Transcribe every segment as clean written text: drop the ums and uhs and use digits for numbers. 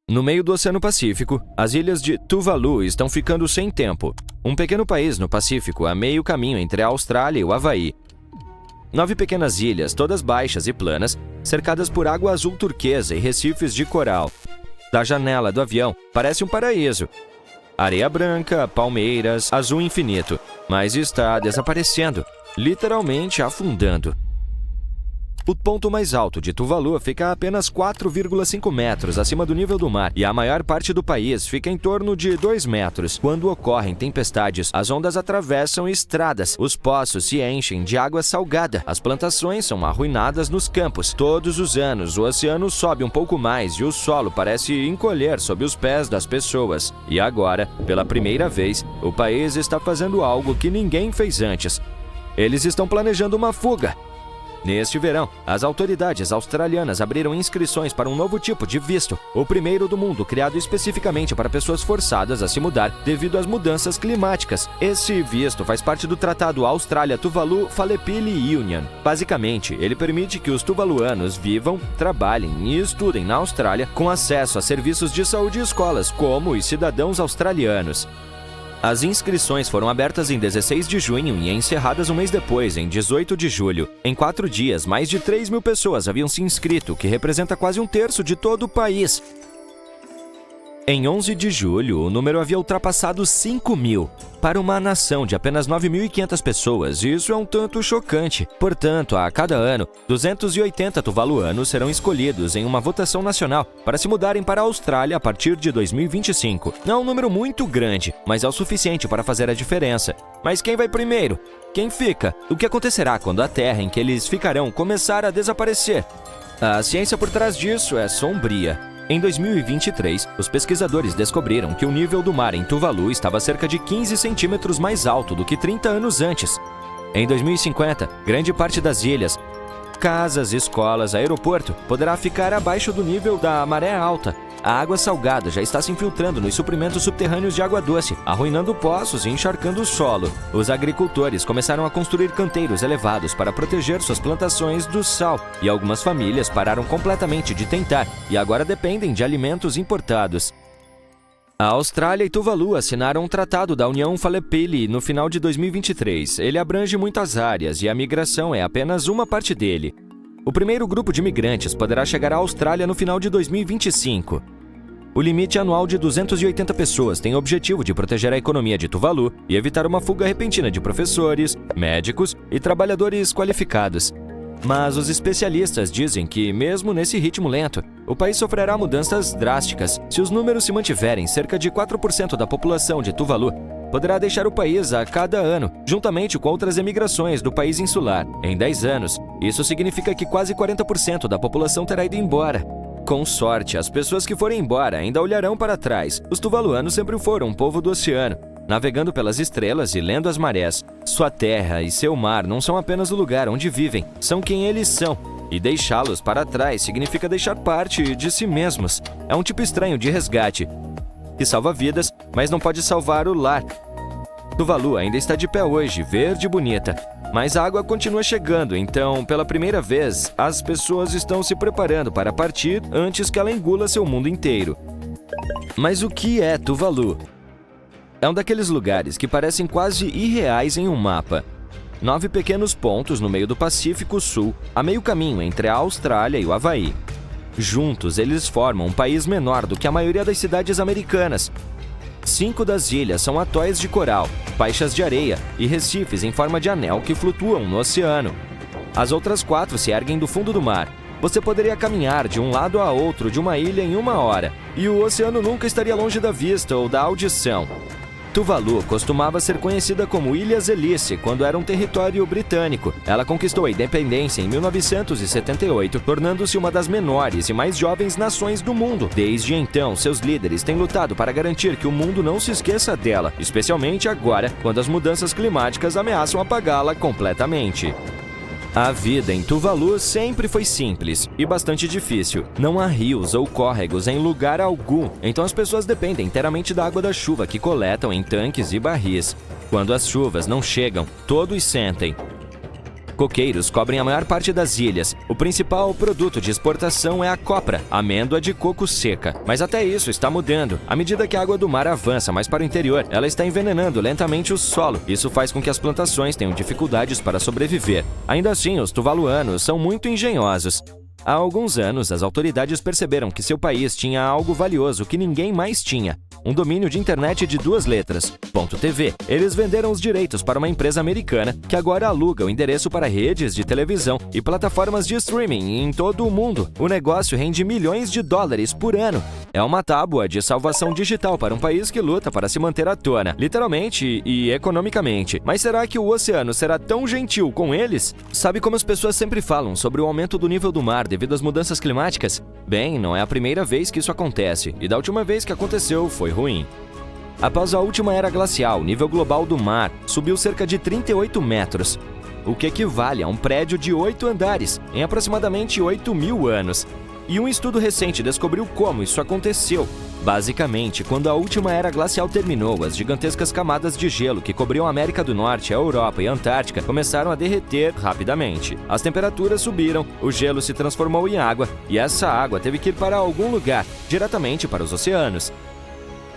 No meio do Oceano Pacífico, as ilhas de Tuvalu estão ficando sem tempo. Um pequeno país no Pacífico a meio caminho entre a Austrália e o Havaí. 9 pequenas ilhas, todas baixas e planas, cercadas por água azul turquesa e recifes de coral. Da janela do avião, parece um paraíso. Areia branca, palmeiras, azul infinito, mas está desaparecendo, literalmente afundando. O ponto mais alto de Tuvalu fica a apenas 4,5 metros acima do nível do mar e a maior parte do país fica em torno de 2 metros. Quando ocorrem tempestades, as ondas atravessam estradas, os poços se enchem de água salgada, as plantações são arruinadas nos campos. Todos os anos, o oceano sobe um pouco mais e o solo parece encolher sob os pés das pessoas. E agora, pela primeira vez, o país está fazendo algo que ninguém fez antes. Eles estão planejando uma fuga. Neste verão, as autoridades australianas abriram inscrições para um novo tipo de visto, o primeiro do mundo criado especificamente para pessoas forçadas a se mudar devido às mudanças climáticas. Esse visto faz parte do Tratado Austrália-Tuvalu-Falepili Union. Basicamente, ele permite que os tuvaluanos vivam, trabalhem e estudem na Austrália com acesso a serviços de saúde e escolas, como os cidadãos australianos. As inscrições foram abertas em 16 de junho e encerradas um mês depois, em 18 de julho. Em 4 dias, mais de 3.000 pessoas haviam se inscrito, o que representa quase um terço de todo o país. Em 11 de julho, o número havia ultrapassado 5.000. Para uma nação de apenas 9.500 pessoas, isso é um tanto chocante. Portanto, a cada ano, 280 tuvaluanos serão escolhidos em uma votação nacional para se mudarem para a Austrália a partir de 2025. Não é um número muito grande, mas é o suficiente para fazer a diferença. Mas quem vai primeiro? Quem fica? O que acontecerá quando a terra em que eles ficarão começar a desaparecer? A ciência por trás disso é sombria. Em 2023, os pesquisadores descobriram que o nível do mar em Tuvalu estava cerca de 15 centímetros mais alto do que 30 anos antes. Em 2050, grande parte das ilhas, casas, escolas, aeroporto, poderá ficar abaixo do nível da maré alta. A água salgada já está se infiltrando nos suprimentos subterrâneos de água doce, arruinando poços e encharcando o solo. Os agricultores começaram a construir canteiros elevados para proteger suas plantações do sal, e algumas famílias pararam completamente de tentar e agora dependem de alimentos importados. A Austrália e Tuvalu assinaram um tratado da União Falepili no final de 2023. Ele abrange muitas áreas e a migração é apenas uma parte dele. O primeiro grupo de migrantes poderá chegar à Austrália no final de 2025. O limite anual de 280 pessoas tem o objetivo de proteger a economia de Tuvalu e evitar uma fuga repentina de professores, médicos e trabalhadores qualificados. Mas os especialistas dizem que, mesmo nesse ritmo lento, o país sofrerá mudanças drásticas. Se os números se mantiverem, cerca de 4% da população de Tuvalu poderá deixar o país a cada ano, juntamente com outras emigrações do país insular. Em 10 anos, isso significa que quase 40% da população terá ido embora. Com sorte, as pessoas que forem embora ainda olharão para trás. Os tuvaluanos sempre foram um povo do oceano, navegando pelas estrelas e lendo as marés. Sua terra e seu mar não são apenas o lugar onde vivem, são quem eles são. E deixá-los para trás significa deixar parte de si mesmos. É um tipo estranho de resgate, que salva vidas, mas não pode salvar o lar. Tuvalu ainda está de pé hoje, verde e bonita, mas a água continua chegando, então, pela primeira vez, as pessoas estão se preparando para partir antes que ela engula seu mundo inteiro. Mas o que é Tuvalu? É um daqueles lugares que parecem quase irreais em um mapa. 9 pequenos pontos no meio do Pacífico Sul, a meio caminho entre a Austrália e o Havaí. Juntos, eles formam um país menor do que a maioria das cidades americanas. 5 das ilhas são atóis de coral, faixas de areia e recifes em forma de anel que flutuam no oceano. As outras 4 se erguem do fundo do mar. Você poderia caminhar de um lado a outro de uma ilha em 1 hora, e o oceano nunca estaria longe da vista ou da audição. Tuvalu costumava ser conhecida como Ilhas Hélice quando era um território britânico. Ela conquistou a independência em 1978, tornando-se uma das menores e mais jovens nações do mundo. Desde então, seus líderes têm lutado para garantir que o mundo não se esqueça dela, especialmente agora, quando as mudanças climáticas ameaçam apagá-la completamente. A vida em Tuvalu sempre foi simples e bastante difícil. Não há rios ou córregos em lugar algum, então as pessoas dependem inteiramente da água da chuva que coletam em tanques e barris. Quando as chuvas não chegam, todos sentem. Coqueiros cobrem a maior parte das ilhas. O principal produto de exportação é a copra, amêndoa de coco seca. Mas até isso está mudando. À medida que a água do mar avança mais para o interior, ela está envenenando lentamente o solo. Isso faz com que as plantações tenham dificuldades para sobreviver. Ainda assim, os tuvaluanos são muito engenhosos. Há alguns anos, as autoridades perceberam que seu país tinha algo valioso que ninguém mais tinha: um domínio de internet de 2 letras, .tv. Eles venderam os direitos para uma empresa americana que agora aluga o endereço para redes de televisão e plataformas de streaming em todo o mundo. O negócio rende milhões de dólares por ano. É uma tábua de salvação digital para um país que luta para se manter à tona, literalmente e economicamente. Mas será que o oceano será tão gentil com eles? Sabe como as pessoas sempre falam sobre o aumento do nível do mar devido às mudanças climáticas? Bem, não é a primeira vez que isso acontece, e da última vez que aconteceu foi ruim. Após a última era glacial, o nível global do mar subiu cerca de 38 metros, o que equivale a um prédio de 8 andares, em aproximadamente 8.000 anos. E um estudo recente descobriu como isso aconteceu. Basicamente, quando a última era glacial terminou, as gigantescas camadas de gelo que cobriam a América do Norte, a Europa e a Antártica começaram a derreter rapidamente. As temperaturas subiram, o gelo se transformou em água, e essa água teve que ir para algum lugar, diretamente para os oceanos.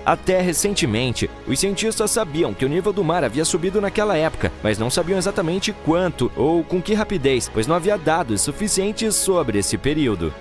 Até recentemente, os cientistas sabiam que o nível do mar havia subido naquela época, mas não sabiam exatamente quanto ou com que rapidez, pois não havia dados suficientes sobre esse período.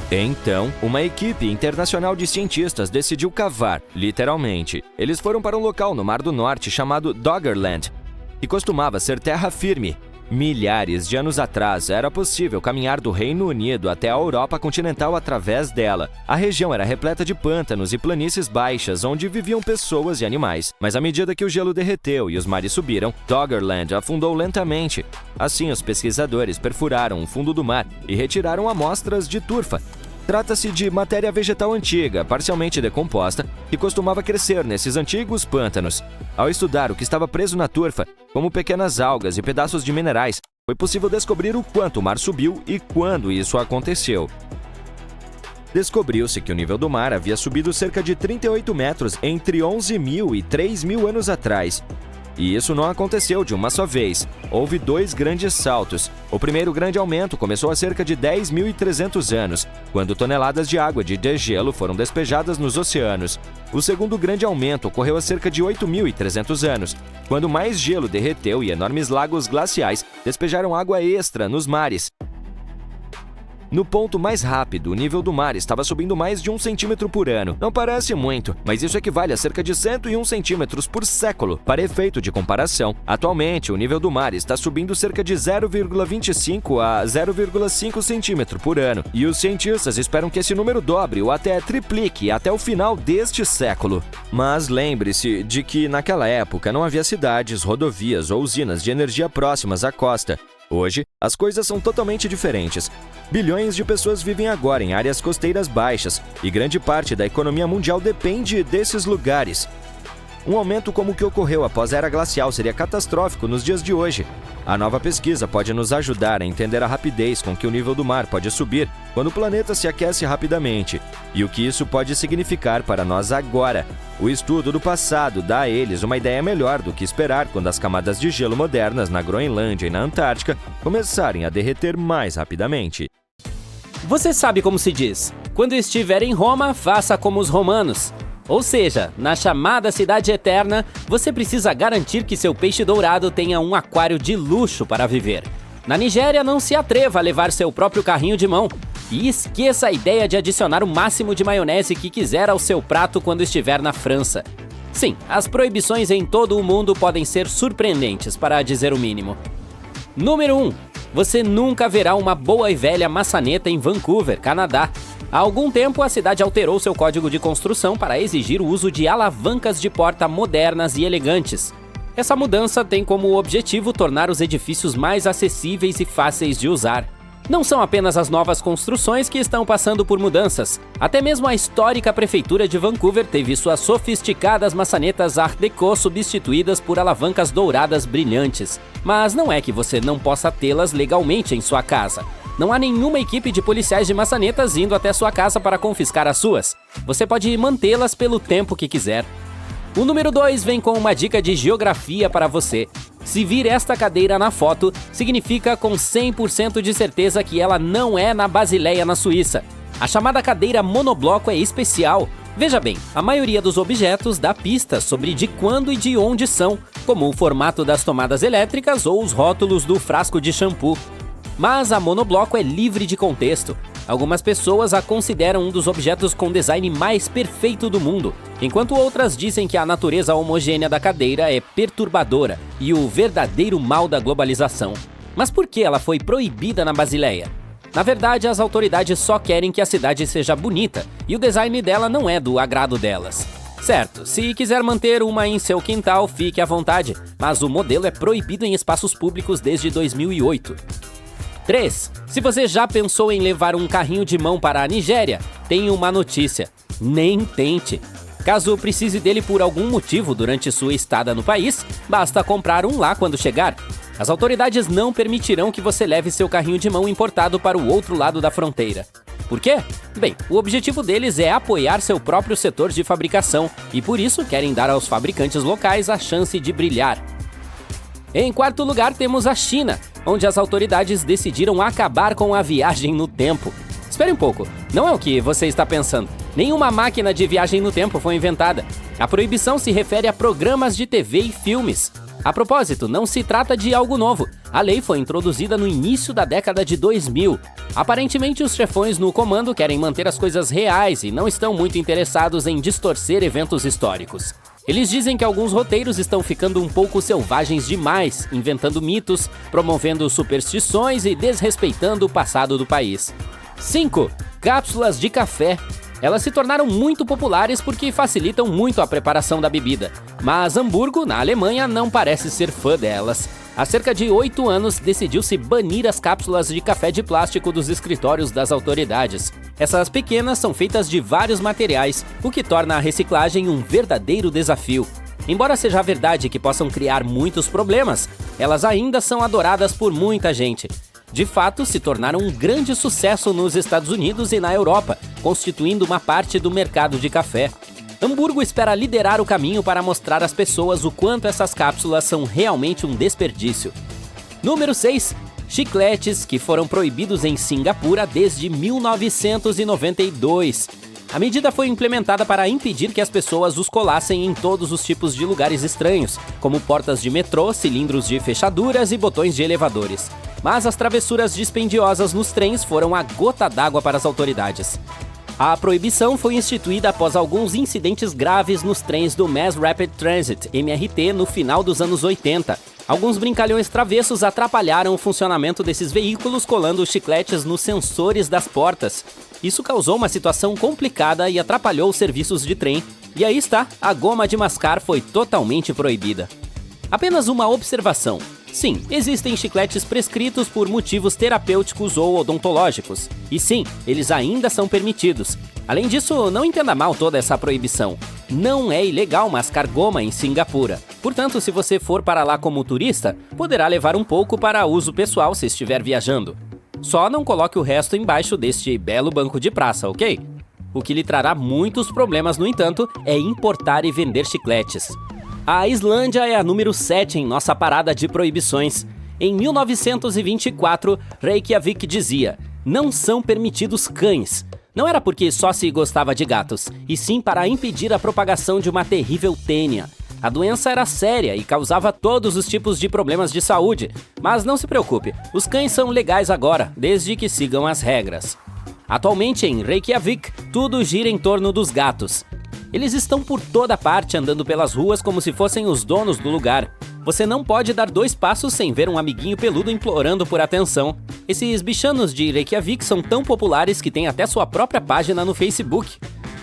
Então, uma equipe internacional de cientistas decidiu cavar, literalmente. Eles foram para um local no Mar do Norte chamado Doggerland, que costumava ser terra firme. Milhares de anos atrás, era possível caminhar do Reino Unido até a Europa continental através dela. A região era repleta de pântanos e planícies baixas, onde viviam pessoas e animais. Mas à medida que o gelo derreteu e os mares subiram, Doggerland afundou lentamente. Assim, os pesquisadores perfuraram o fundo do mar e retiraram amostras de turfa. Trata-se de matéria vegetal antiga, parcialmente decomposta, que costumava crescer nesses antigos pântanos. Ao estudar o que estava preso na turfa, como pequenas algas e pedaços de minerais, foi possível descobrir o quanto o mar subiu e quando isso aconteceu. Descobriu-se que o nível do mar havia subido cerca de 38 metros entre 11.000 e 3.000 anos atrás. E isso não aconteceu de uma só vez. Houve 2 grandes saltos. O primeiro grande aumento começou há cerca de 10.300 anos, quando toneladas de água de degelo foram despejadas nos oceanos. O segundo grande aumento ocorreu há cerca de 8.300 anos, quando mais gelo derreteu e enormes lagos glaciais despejaram água extra nos mares. No ponto mais rápido, o nível do mar estava subindo mais de 1 centímetro por ano. Não parece muito, mas isso equivale a cerca de 101 centímetros por século. Para efeito de comparação, atualmente o nível do mar está subindo cerca de 0,25 a 0,5 centímetro por ano. E os cientistas esperam que esse número dobre ou até triplique até o final deste século. Mas lembre-se de que naquela época não havia cidades, rodovias ou usinas de energia próximas à costa. Hoje, as coisas são totalmente diferentes. Bilhões de pessoas vivem agora em áreas costeiras baixas e grande parte da economia mundial depende desses lugares. Um aumento como o que ocorreu após a era glacial seria catastrófico nos dias de hoje. A nova pesquisa pode nos ajudar a entender a rapidez com que o nível do mar pode subir quando o planeta se aquece rapidamente e o que isso pode significar para nós agora. O estudo do passado dá a eles uma ideia melhor do que esperar quando as camadas de gelo modernas na Groenlândia e na Antártica começarem a derreter mais rapidamente. Você sabe como se diz: quando estiver em Roma, faça como os romanos. Ou seja, na chamada Cidade Eterna, você precisa garantir que seu peixe dourado tenha um aquário de luxo para viver. Na Nigéria, não se atreva a levar seu próprio carrinho de mão. E esqueça a ideia de adicionar o máximo de maionese que quiser ao seu prato quando estiver na França. Sim, as proibições em todo o mundo podem ser surpreendentes, para dizer o mínimo. Número 1. Você nunca verá uma boa e velha maçaneta em Vancouver, Canadá. Há algum tempo, a cidade alterou seu código de construção para exigir o uso de alavancas de porta modernas e elegantes. Essa mudança tem como objetivo tornar os edifícios mais acessíveis e fáceis de usar. Não são apenas as novas construções que estão passando por mudanças. Até mesmo a histórica prefeitura de Vancouver teve suas sofisticadas maçanetas Art Deco substituídas por alavancas douradas brilhantes. Mas não é que você não possa tê-las legalmente em sua casa. Não há nenhuma equipe de policiais de maçanetas indo até sua casa para confiscar as suas. Você pode mantê-las pelo tempo que quiser. O número 2 vem com uma dica de geografia para você. Se vir esta cadeira na foto, significa com 100% de certeza que ela não é na Basileia, na Suíça. A chamada cadeira monobloco é especial. Veja bem, a maioria dos objetos dá pistas sobre de quando e de onde são, como o formato das tomadas elétricas ou os rótulos do frasco de shampoo. Mas a monobloco é livre de contexto. Algumas pessoas a consideram um dos objetos com design mais perfeito do mundo, enquanto outras dizem que a natureza homogênea da cadeira é perturbadora e o verdadeiro mal da globalização. Mas por que ela foi proibida na Basileia? Na verdade, as autoridades só querem que a cidade seja bonita, e o design dela não é do agrado delas. Certo, se quiser manter uma em seu quintal, fique à vontade, mas o modelo é proibido em espaços públicos desde 2008. 3. Se você já pensou em levar um carrinho de mão para a Nigéria, tenho uma notícia: nem tente. Caso precise dele por algum motivo durante sua estada no país, basta comprar um lá quando chegar. As autoridades não permitirão que você leve seu carrinho de mão importado para o outro lado da fronteira. Por quê? Bem, o objetivo deles é apoiar seu próprio setor de fabricação e por isso querem dar aos fabricantes locais a chance de brilhar. Em quarto lugar, temos a China, onde as autoridades decidiram acabar com a viagem no tempo. Espere um pouco, não é o que você está pensando. Nenhuma máquina de viagem no tempo foi inventada. A proibição se refere a programas de TV e filmes. A propósito, não se trata de algo novo. A lei foi introduzida no início da década de 2000. Aparentemente, os chefões no comando querem manter as coisas reais e não estão muito interessados em distorcer eventos históricos. Eles dizem que alguns roteiros estão ficando um pouco selvagens demais, inventando mitos, promovendo superstições e desrespeitando o passado do país. 5. Cápsulas de café. Elas se tornaram muito populares porque facilitam muito a preparação da bebida. Mas Hamburgo, na Alemanha, não parece ser fã delas. Há cerca de 8 anos, decidiu-se banir as cápsulas de café de plástico dos escritórios das autoridades. Essas pequenas são feitas de vários materiais, o que torna a reciclagem um verdadeiro desafio. Embora seja verdade que possam criar muitos problemas, elas ainda são adoradas por muita gente. De fato, se tornaram um grande sucesso nos Estados Unidos e na Europa, constituindo uma parte do mercado de café. Hamburgo espera liderar o caminho para mostrar às pessoas o quanto essas cápsulas são realmente um desperdício. Número 6. Chicletes, que foram proibidos em Singapura desde 1992. A medida foi implementada para impedir que as pessoas os colassem em todos os tipos de lugares estranhos, como portas de metrô, cilindros de fechaduras e botões de elevadores. Mas as travessuras dispendiosas nos trens foram a gota d'água para as autoridades. A proibição foi instituída após alguns incidentes graves nos trens do Mass Rapid Transit, MRT, no final dos anos 80. Alguns brincalhões travessos atrapalharam o funcionamento desses veículos colando chicletes nos sensores das portas. Isso causou uma situação complicada e atrapalhou os serviços de trem. E aí está, a goma de mascar foi totalmente proibida. Apenas uma observação. Sim, existem chicletes prescritos por motivos terapêuticos ou odontológicos. E sim, eles ainda são permitidos. Além disso, não entenda mal toda essa proibição. Não é ilegal mascar goma em Singapura. Portanto, se você for para lá como turista, poderá levar um pouco para uso pessoal se estiver viajando. Só não coloque o resto embaixo deste belo banco de praça, ok? O que lhe trará muitos problemas, no entanto, é importar e vender chicletes. A Islândia é a número 7 em nossa parada de proibições. Em 1924, Reykjavik dizia: não são permitidos cães. Não era porque só se gostava de gatos, e sim para impedir a propagação de uma terrível tênia. A doença era séria e causava todos os tipos de problemas de saúde. Mas não se preocupe, os cães são legais agora, desde que sigam as regras. Atualmente em Reykjavik, tudo gira em torno dos gatos. Eles estão por toda parte andando pelas ruas como se fossem os donos do lugar. Você não pode dar 2 passos sem ver um amiguinho peludo implorando por atenção. Esses bichanos de Reykjavik são tão populares que têm até sua própria página no Facebook.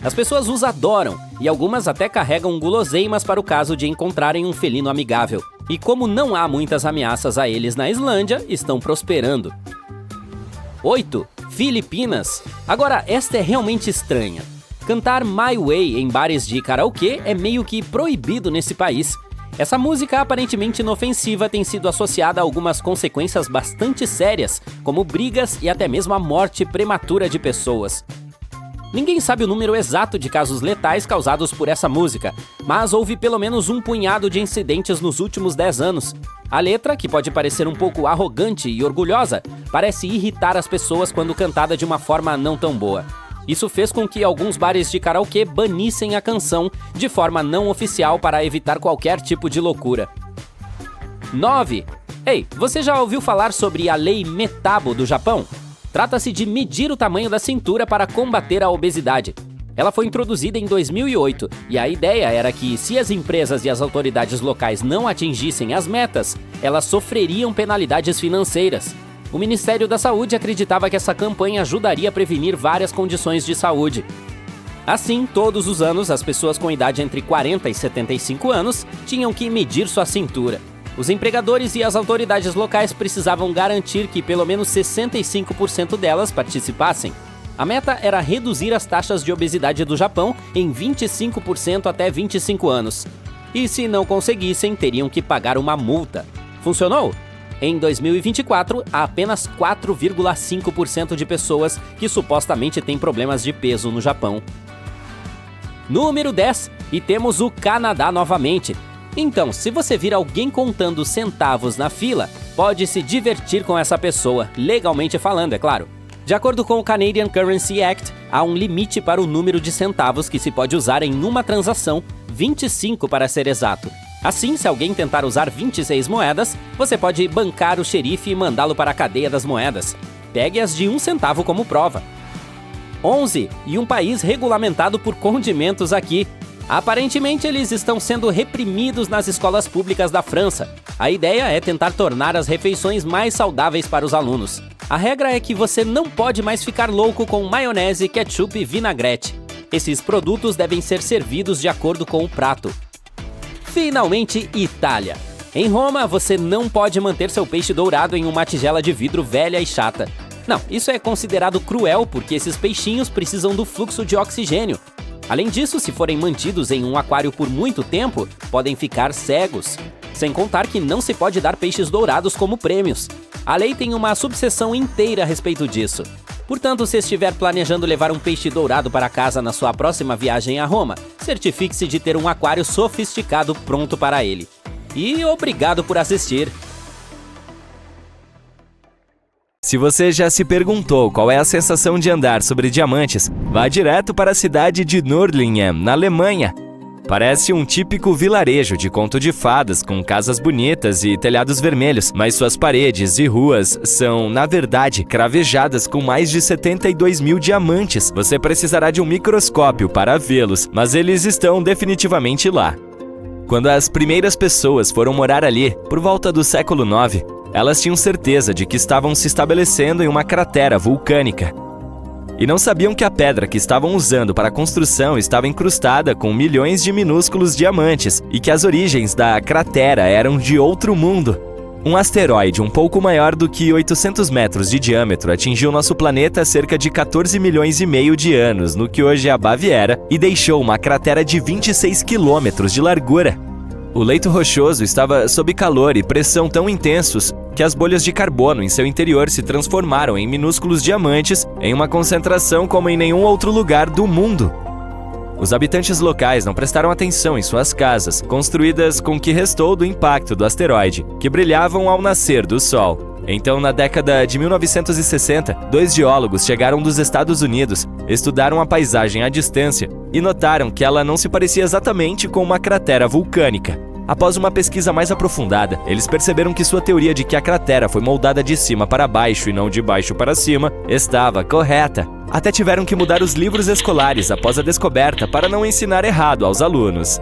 As pessoas os adoram e algumas até carregam guloseimas para o caso de encontrarem um felino amigável. E como não há muitas ameaças a eles na Islândia, estão prosperando. 8. Filipinas. Agora, esta é realmente estranha. Cantar My Way em bares de karaokê é meio que proibido nesse país. Essa música aparentemente inofensiva tem sido associada a algumas consequências bastante sérias, como brigas e até mesmo a morte prematura de pessoas. Ninguém sabe o número exato de casos letais causados por essa música, mas houve pelo menos um punhado de incidentes nos últimos 10 anos. A letra, que pode parecer um pouco arrogante e orgulhosa, parece irritar as pessoas quando cantada de uma forma não tão boa. Isso fez com que alguns bares de karaokê banissem a canção de forma não oficial para evitar qualquer tipo de loucura. 9. Ei, você já ouviu falar sobre a Lei Metabo do Japão? Trata-se de medir o tamanho da cintura para combater a obesidade. Ela foi introduzida em 2008 e a ideia era que, se as empresas e as autoridades locais não atingissem as metas, elas sofreriam penalidades financeiras. O Ministério da Saúde acreditava que essa campanha ajudaria a prevenir várias condições de saúde. Assim, todos os anos, as pessoas com idade entre 40 e 75 anos tinham que medir sua cintura. Os empregadores e as autoridades locais precisavam garantir que pelo menos 65% delas participassem. A meta era reduzir as taxas de obesidade do Japão em 25% até 25 anos. E se não conseguissem, teriam que pagar uma multa. Funcionou? Em 2024, há apenas 4,5% de pessoas que supostamente têm problemas de peso no Japão. Número 10. E temos o Canadá novamente. Então, se você vir alguém contando centavos na fila, pode se divertir com essa pessoa, legalmente falando, é claro. De acordo com o Canadian Currency Act, há um limite para o número de centavos que se pode usar em uma transação, 25 para ser exato. Assim, se alguém tentar usar 26 moedas, você pode bancar o xerife e mandá-lo para a cadeia das moedas. Pegue as de 1 centavo como prova. 11. E um país regulamentado por condimentos aqui. Aparentemente, eles estão sendo reprimidos nas escolas públicas da França. A ideia é tentar tornar as refeições mais saudáveis para os alunos. A regra é que você não pode mais ficar louco com maionese, ketchup e vinagrete. Esses produtos devem ser servidos de acordo com o prato. Finalmente, Itália. Em Roma, você não pode manter seu peixe dourado em uma tigela de vidro velha e chata. Não, isso é considerado cruel porque esses peixinhos precisam do fluxo de oxigênio. Além disso, se forem mantidos em um aquário por muito tempo, podem ficar cegos. Sem contar que não se pode dar peixes dourados como prêmios. A lei tem uma subseção inteira a respeito disso. Portanto, se estiver planejando levar um peixe dourado para casa na sua próxima viagem a Roma, certifique-se de ter um aquário sofisticado pronto para ele. E obrigado por assistir! Se você já se perguntou qual é a sensação de andar sobre diamantes, vá direto para a cidade de Nördlingen, na Alemanha. Parece um típico vilarejo de conto de fadas com casas bonitas e telhados vermelhos, mas suas paredes e ruas são, na verdade, cravejadas com mais de 72 mil diamantes. Você precisará de um microscópio para vê-los, mas eles estão definitivamente lá. Quando as primeiras pessoas foram morar ali, por volta do século IX, elas tinham certeza de que estavam se estabelecendo em uma cratera vulcânica. E não sabiam que a pedra que estavam usando para a construção estava incrustada com milhões de minúsculos diamantes e que as origens da cratera eram de outro mundo. Um asteroide um pouco maior do que 800 metros de diâmetro atingiu nosso planeta há cerca de 14 milhões e meio de anos, no que hoje é a Baviera, e deixou uma cratera de 26 quilômetros de largura. O leito rochoso estava sob calor e pressão tão intensos que as bolhas de carbono em seu interior se transformaram em minúsculos diamantes em uma concentração como em nenhum outro lugar do mundo. Os habitantes locais não prestaram atenção em suas casas, construídas com o que restou do impacto do asteroide, que brilhavam ao nascer do Sol. Então, na década de 1960, 2 geólogos chegaram dos Estados Unidos, estudaram a paisagem à distância e notaram que ela não se parecia exatamente com uma cratera vulcânica. Após uma pesquisa mais aprofundada, eles perceberam que sua teoria de que a cratera foi moldada de cima para baixo e não de baixo para cima estava correta. Até tiveram que mudar os livros escolares após a descoberta para não ensinar errado aos alunos.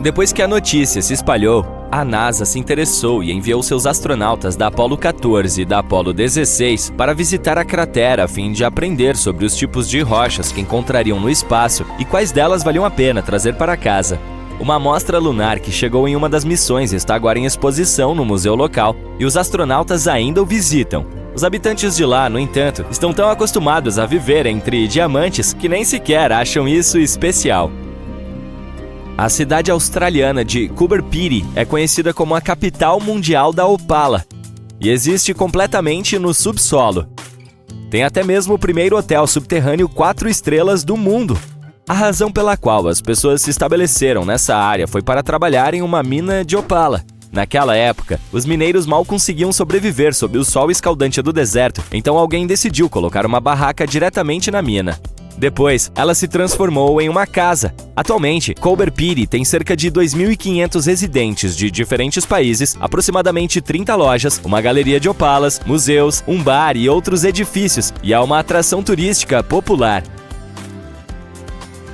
Depois que a notícia se espalhou, a NASA se interessou e enviou seus astronautas da Apollo 14 e da Apollo 16 para visitar a cratera a fim de aprender sobre os tipos de rochas que encontrariam no espaço e quais delas valiam a pena trazer para casa. Uma amostra lunar que chegou em uma das missões está agora em exposição no museu local e os astronautas ainda o visitam. Os habitantes de lá, no entanto, estão tão acostumados a viver entre diamantes que nem sequer acham isso especial. A cidade australiana de Coober Pedy é conhecida como a capital mundial da opala e existe completamente no subsolo. Tem até mesmo o primeiro hotel subterrâneo 4 estrelas do mundo. A razão pela qual as pessoas se estabeleceram nessa área foi para trabalhar em uma mina de opala. Naquela época, os mineiros mal conseguiam sobreviver sob o sol escaldante do deserto, então alguém decidiu colocar uma barraca diretamente na mina. Depois, ela se transformou em uma casa. Atualmente, Culber City tem cerca de 2.500 residentes de diferentes países, aproximadamente 30 lojas, uma galeria de opalas, museus, um bar e outros edifícios, e é uma atração turística popular.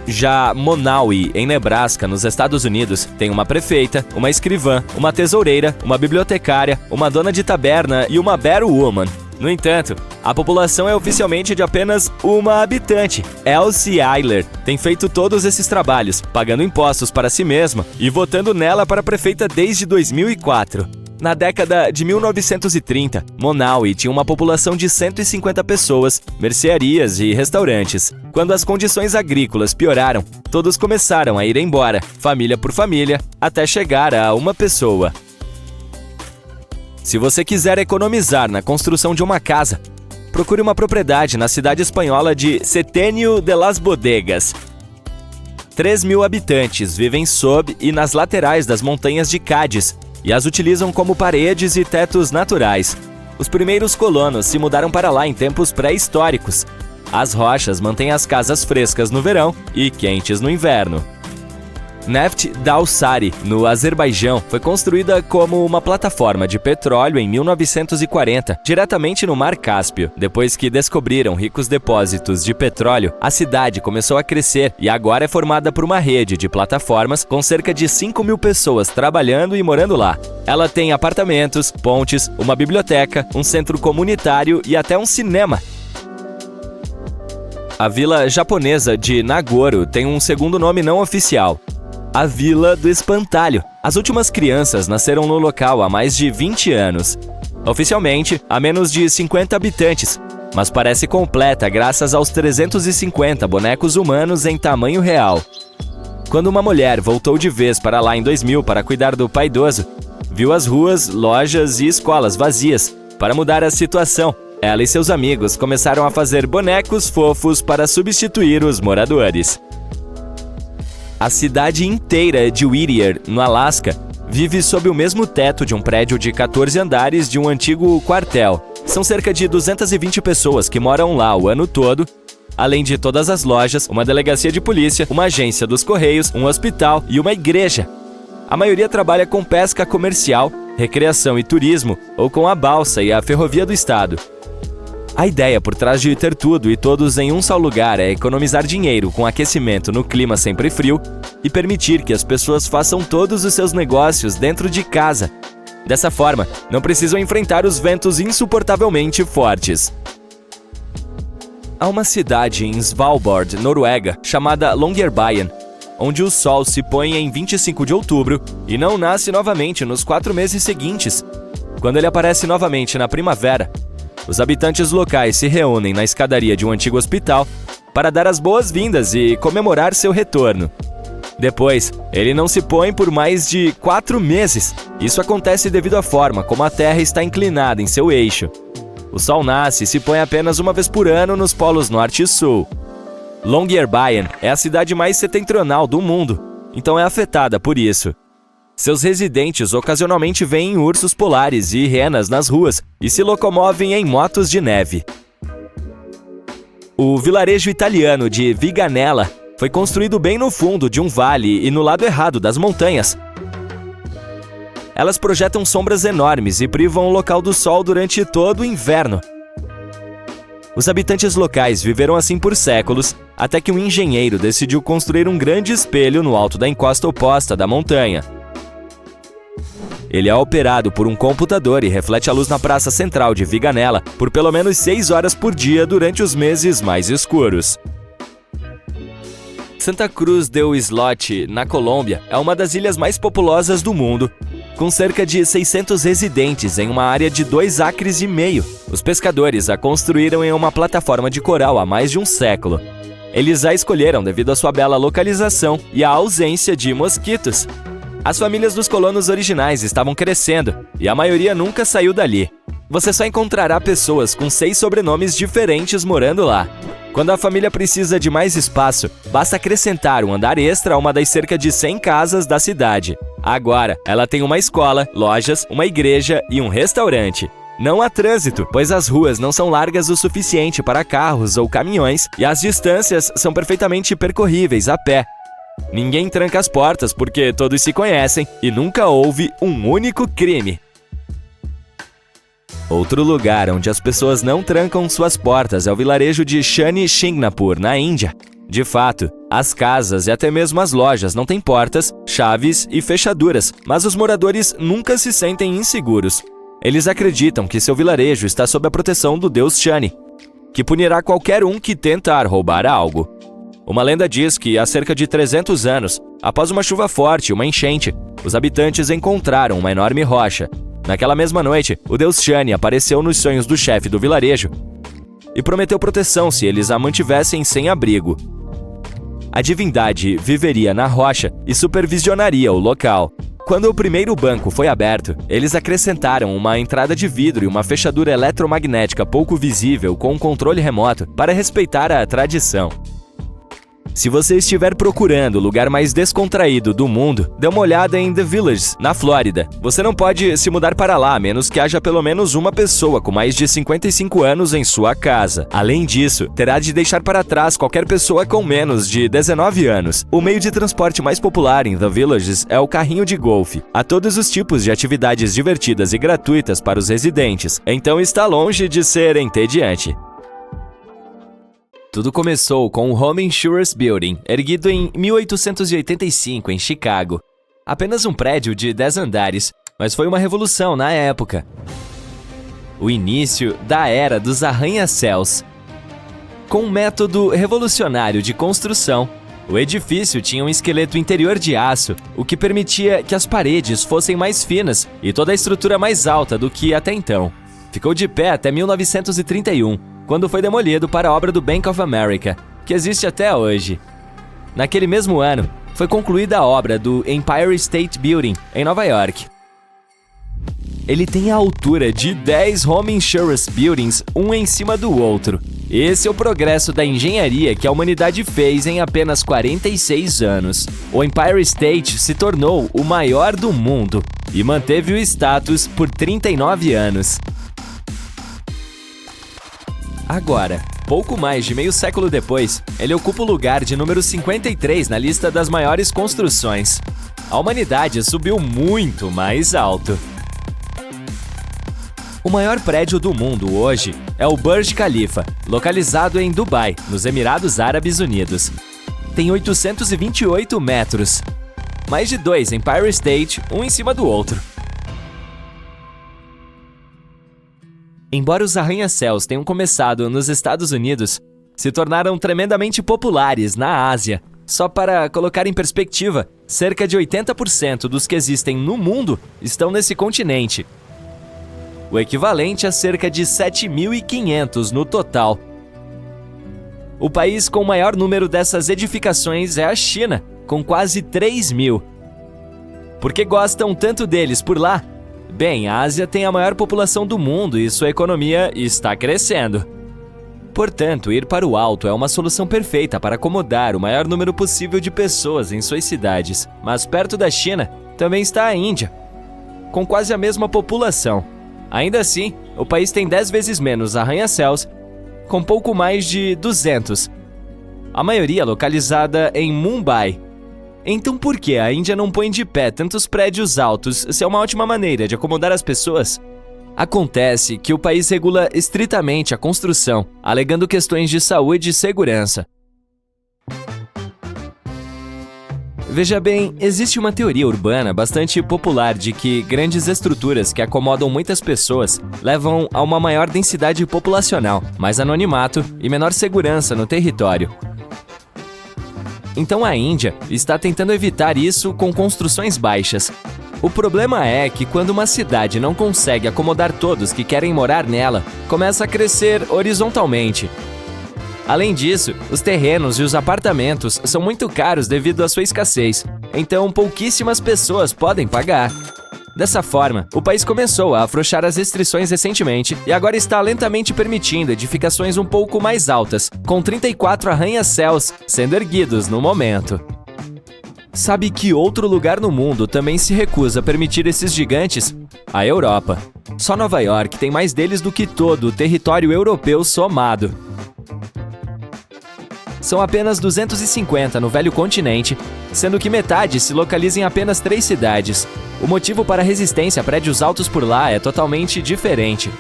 Já Monawi, em Nebraska, nos Estados Unidos, tem uma prefeita, uma escrivã, uma tesoureira, uma bibliotecária, uma dona de taberna e uma bear woman. No entanto, a população é oficialmente de apenas uma habitante. Elsie Eiler tem feito todos esses trabalhos, pagando impostos para si mesma e votando nela para prefeita desde 2004. Na década de 1930, Monawi tinha uma população de 150 pessoas, mercearias e restaurantes. Quando as condições agrícolas pioraram, todos começaram a ir embora, família por família, até chegar a uma pessoa. Se você quiser economizar na construção de uma casa, procure uma propriedade na cidade espanhola de Setênio de las Bodegas. 3.000 habitantes vivem sob e nas laterais das montanhas de Cádiz, e as utilizam como paredes e tetos naturais. Os primeiros colonos se mudaram para lá em tempos pré-históricos. As rochas mantêm as casas frescas no verão e quentes no inverno. Neft Dağ-Sari, no Azerbaijão, foi construída como uma plataforma de petróleo em 1940, diretamente no Mar Cáspio. Depois que descobriram ricos depósitos de petróleo, a cidade começou a crescer e agora é formada por uma rede de plataformas com cerca de 5.000 pessoas trabalhando e morando lá. Ela tem apartamentos, pontes, uma biblioteca, um centro comunitário e até um cinema. A vila japonesa de Nagoro tem um segundo nome não oficial: a Vila do Espantalho. As últimas crianças nasceram no local há mais de 20 anos. Oficialmente, há menos de 50 habitantes, mas parece completa graças aos 350 bonecos humanos em tamanho real. Quando uma mulher voltou de vez para lá em 2000 para cuidar do pai idoso, viu as ruas, lojas e escolas vazias. Para mudar a situação, ela e seus amigos começaram a fazer bonecos fofos para substituir os moradores. A cidade inteira de Whittier, no Alasca, vive sob o mesmo teto de um prédio de 14 andares de um antigo quartel. São cerca de 220 pessoas que moram lá o ano todo, além de todas as lojas, uma delegacia de polícia, uma agência dos correios, um hospital e uma igreja. A maioria trabalha com pesca comercial, recreação e turismo, ou com a balsa e a ferrovia do estado. A ideia por trás de ter tudo e todos em um só lugar é economizar dinheiro com aquecimento no clima sempre frio e permitir que as pessoas façam todos os seus negócios dentro de casa. Dessa forma, não precisam enfrentar os ventos insuportavelmente fortes. Há uma cidade em Svalbard, Noruega, chamada Longyearbyen, onde o sol se põe em 25 de outubro e não nasce novamente nos 4 meses seguintes. Quando ele aparece novamente na primavera, os habitantes locais se reúnem na escadaria de um antigo hospital para dar as boas-vindas e comemorar seu retorno. Depois, ele não se põe por mais de 4 meses. Isso acontece devido à forma como a Terra está inclinada em seu eixo. O Sol nasce e se põe apenas uma vez por ano nos polos Norte e Sul. Longyearbyen é a cidade mais setentrional do mundo, então é afetada por isso. Seus residentes ocasionalmente veem ursos polares e renas nas ruas e se locomovem em motos de neve. O vilarejo italiano de Viganella foi construído bem no fundo de um vale e no lado errado das montanhas. Elas projetam sombras enormes e privam o local do sol durante todo o inverno. Os habitantes locais viveram assim por séculos, até que um engenheiro decidiu construir um grande espelho no alto da encosta oposta da montanha. Ele é operado por um computador e reflete a luz na praça central de Viganella por pelo menos 6 horas por dia durante os meses mais escuros. Santa Cruz del Islote, na Colômbia, é uma das ilhas mais populosas do mundo, com cerca de 600 residentes em uma área de 2,5 acres. Os pescadores a construíram em uma plataforma de coral há mais de um século. Eles a escolheram devido à sua bela localização e à ausência de mosquitos. As famílias dos colonos originais estavam crescendo e a maioria nunca saiu dali. você só encontrará pessoas com 6 sobrenomes diferentes morando lá. Quando a família precisa de mais espaço, basta acrescentar um andar extra a uma das cerca de 100 casas da cidade. Agora, ela tem uma escola, lojas, uma igreja e um restaurante. Não há trânsito, pois as ruas não são largas o suficiente para carros ou caminhões e as distâncias são perfeitamente percorríveis a pé. Ninguém tranca as portas porque todos se conhecem e nunca houve um único crime. Outro lugar onde as pessoas não trancam suas portas é o vilarejo de Shani Shingnapur, na Índia. De fato, as casas e até mesmo as lojas não têm portas, chaves e fechaduras, mas os moradores nunca se sentem inseguros. Eles acreditam que seu vilarejo está sob a proteção do deus Shani, que punirá qualquer um que tentar roubar algo. Uma lenda diz que há cerca de 300 anos, após uma chuva forte e uma enchente, os habitantes encontraram uma enorme rocha. Naquela mesma noite, o deus Shani apareceu nos sonhos do chefe do vilarejo e prometeu proteção se eles a mantivessem sem abrigo. A divindade viveria na rocha e supervisionaria o local. Quando o primeiro banco foi aberto, eles acrescentaram uma entrada de vidro e uma fechadura eletromagnética pouco visível com um controle remoto para respeitar a tradição. Se você estiver procurando o lugar mais descontraído do mundo, dê uma olhada em The Village, na Flórida. Você não pode se mudar para lá, a menos que haja pelo menos uma pessoa com mais de 55 anos em sua casa. Além disso, terá de deixar para trás qualquer pessoa com menos de 19 anos. O meio de transporte mais popular em The Villages é o carrinho de golfe. Há todos os tipos de atividades divertidas e gratuitas para os residentes, então está longe de ser entediante. Tudo começou com o Home Insurance Building, erguido em 1885 em Chicago. Apenas um prédio de 10 andares, mas foi uma revolução na época. O início da era dos arranha-céus. Com um método revolucionário de construção, o edifício tinha um esqueleto interior de aço, o que permitia que as paredes fossem mais finas e toda a estrutura mais alta do que até então. Ficou de pé até 1931. Quando foi demolido para a obra do Bank of America, que existe até hoje. Naquele mesmo ano, foi concluída a obra do Empire State Building, em Nova York. Ele tem a altura de 10 Home Insurance Buildings, um em cima do outro. Esse é o progresso da engenharia que a humanidade fez em apenas 46 anos. O Empire State se tornou o maior do mundo e manteve o status por 39 anos. Agora, pouco mais de meio século depois, ele ocupa o lugar de número 53 na lista das maiores construções. A humanidade subiu muito mais alto. O maior prédio do mundo hoje é o Burj Khalifa, localizado em Dubai, nos Emirados Árabes Unidos. Tem 828 metros. Mais de 2 Empire State, um em cima do outro. Embora os arranha-céus tenham começado nos Estados Unidos, se tornaram tremendamente populares na Ásia. Só para colocar em perspectiva, cerca de 80% dos que existem no mundo estão nesse continente. O equivalente a cerca de 7.500 no total. O país com o maior número dessas edificações é a China, com quase 3.000. Por que gostam tanto deles por lá? Bem, a Ásia tem a maior população do mundo e sua economia está crescendo. Portanto, ir para o alto é uma solução perfeita para acomodar o maior número possível de pessoas em suas cidades. Mas perto da China, também está a Índia, com quase a mesma população. Ainda assim, o país tem 10 vezes menos arranha-céus, com pouco mais de 200. A maioria localizada em Mumbai. Então por que a Índia não põe de pé tantos prédios altos se é uma ótima maneira de acomodar as pessoas? Acontece que o país regula estritamente a construção, alegando questões de saúde e segurança. Veja bem, existe uma teoria urbana bastante popular de que grandes estruturas que acomodam muitas pessoas levam a uma maior densidade populacional, mais anonimato e menor segurança no território. Então a Índia está tentando evitar isso com construções baixas. O problema é que quando uma cidade não consegue acomodar todos que querem morar nela, começa a crescer horizontalmente. Além disso, os terrenos e os apartamentos são muito caros devido à sua escassez, então pouquíssimas pessoas podem pagar. Dessa forma, o país começou a afrouxar as restrições recentemente e agora está lentamente permitindo edificações um pouco mais altas, com 34 arranha-céus sendo erguidos no momento. Sabe que outro lugar no mundo também se recusa a permitir esses gigantes? A Europa. Só Nova York tem mais deles do que todo o território europeu somado. São apenas 250 no velho continente, sendo que metade se localiza em apenas 3 cidades. O motivo para a resistência a prédios altos por lá é totalmente diferente.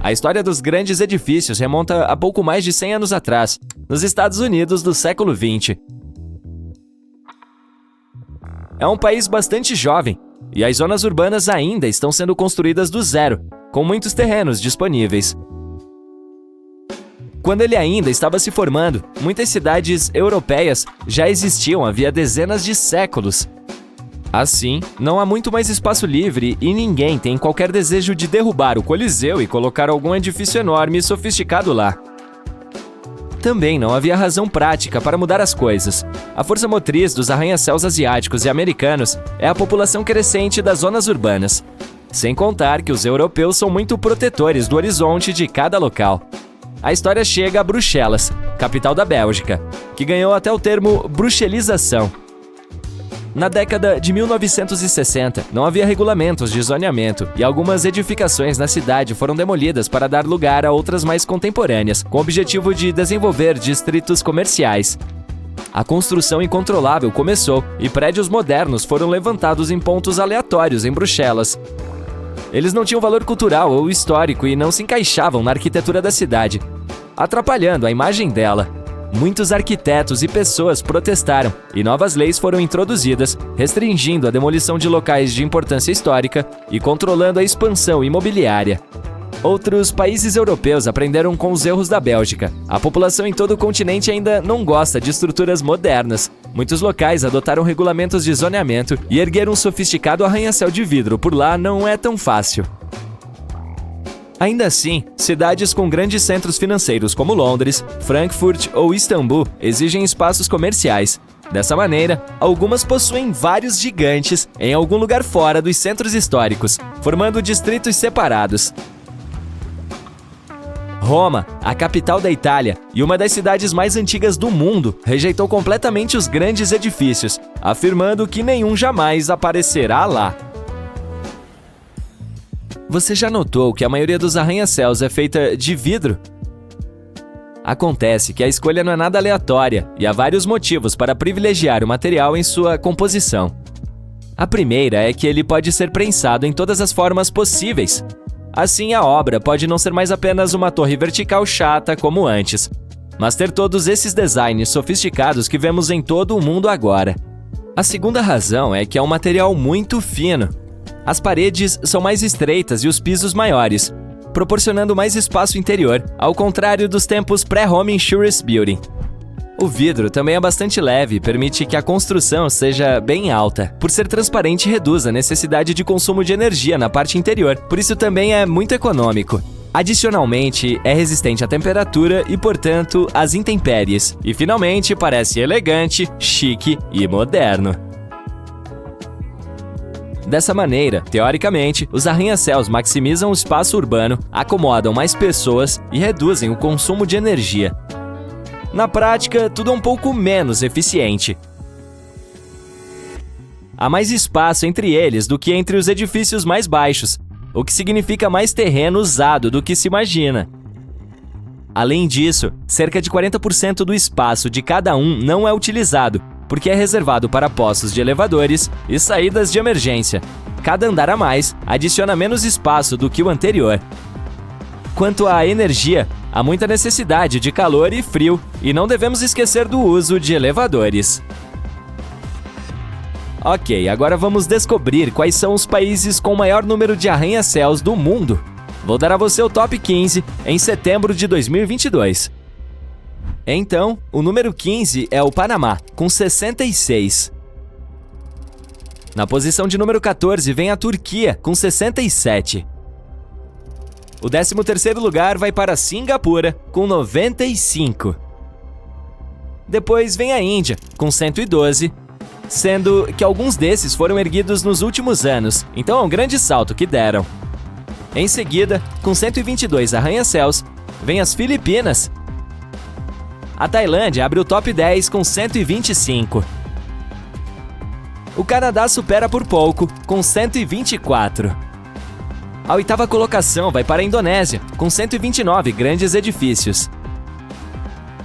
A história dos grandes edifícios remonta a pouco mais de 100 anos atrás, nos Estados Unidos do século XX. É um país bastante jovem, e as zonas urbanas ainda estão sendo construídas do zero, com muitos terrenos disponíveis. Quando ele ainda estava se formando, muitas cidades europeias já existiam havia dezenas de séculos. Assim, não há muito mais espaço livre e ninguém tem qualquer desejo de derrubar o Coliseu e colocar algum edifício enorme e sofisticado lá. Também não havia razão prática para mudar as coisas. A força motriz dos arranha-céus asiáticos e americanos é a população crescente das zonas urbanas. Sem contar que os europeus são muito protetores do horizonte de cada local. A história chega a Bruxelas, capital da Bélgica, que ganhou até o termo bruxelização. Na década de 1960, não havia regulamentos de zoneamento e algumas edificações na cidade foram demolidas para dar lugar a outras mais contemporâneas, com o objetivo de desenvolver distritos comerciais. A construção incontrolável começou e prédios modernos foram levantados em pontos aleatórios em Bruxelas. Eles não tinham valor cultural ou histórico e não se encaixavam na arquitetura da cidade, atrapalhando a imagem dela. Muitos arquitetos e pessoas protestaram e novas leis foram introduzidas, restringindo a demolição de locais de importância histórica e controlando a expansão imobiliária. Outros países europeus aprenderam com os erros da Bélgica. A população em todo o continente ainda não gosta de estruturas modernas. Muitos locais adotaram regulamentos de zoneamento e erguer um sofisticado arranha-céu de vidro por lá não é tão fácil. Ainda assim, cidades com grandes centros financeiros como Londres, Frankfurt ou Istambul exigem espaços comerciais. Dessa maneira, algumas possuem vários gigantes em algum lugar fora dos centros históricos, formando distritos separados. Roma, a capital da Itália e uma das cidades mais antigas do mundo, rejeitou completamente os grandes edifícios, afirmando que nenhum jamais aparecerá lá. Você já notou que a maioria dos arranha-céus é feita de vidro? Acontece que a escolha não é nada aleatória e há vários motivos para privilegiar o material em sua composição. A primeira é que ele pode ser prensado em todas as formas possíveis. Assim, a obra pode não ser mais apenas uma torre vertical chata como antes, mas ter todos esses designs sofisticados que vemos em todo o mundo agora. A segunda razão é que é um material muito fino. As paredes são mais estreitas e os pisos maiores, proporcionando mais espaço interior, ao contrário dos tempos pré-home insurance building. O vidro também é bastante leve e permite que a construção seja bem alta. Por ser transparente, reduz a necessidade de consumo de energia na parte interior, por isso também é muito econômico. Adicionalmente, é resistente à temperatura e, portanto, às intempéries. E, finalmente, parece elegante, chique e moderno. Dessa maneira, teoricamente, os arranha-céus maximizam o espaço urbano, acomodam mais pessoas e reduzem o consumo de energia. Na prática, tudo é um pouco menos eficiente. Há mais espaço entre eles do que entre os edifícios mais baixos, o que significa mais terreno usado do que se imagina. Além disso, cerca de 40% do espaço de cada um não é utilizado, porque é reservado para postos de elevadores e saídas de emergência. Cada andar a mais adiciona menos espaço do que o anterior. Quanto à energia, há muita necessidade de calor e frio, e não devemos esquecer do uso de elevadores. Ok, agora vamos descobrir quais são os países com o maior número de arranha-céus do mundo. Vou dar a você o top 15 em setembro de 2022. Então, o número 15 é o Panamá, com 66. Na posição de número 14 vem a Turquia, com 67. O 13º lugar vai para Singapura, com 95. Depois vem a Índia, com 112. sendo que alguns desses foram erguidos nos últimos anos, então é um grande salto que deram. Em seguida, com 122 arranha-céus, vem as Filipinas. A Tailândia abre o top 10 com 125. O Canadá supera por pouco, com 124. A oitava colocação vai para a Indonésia, com 129 grandes edifícios.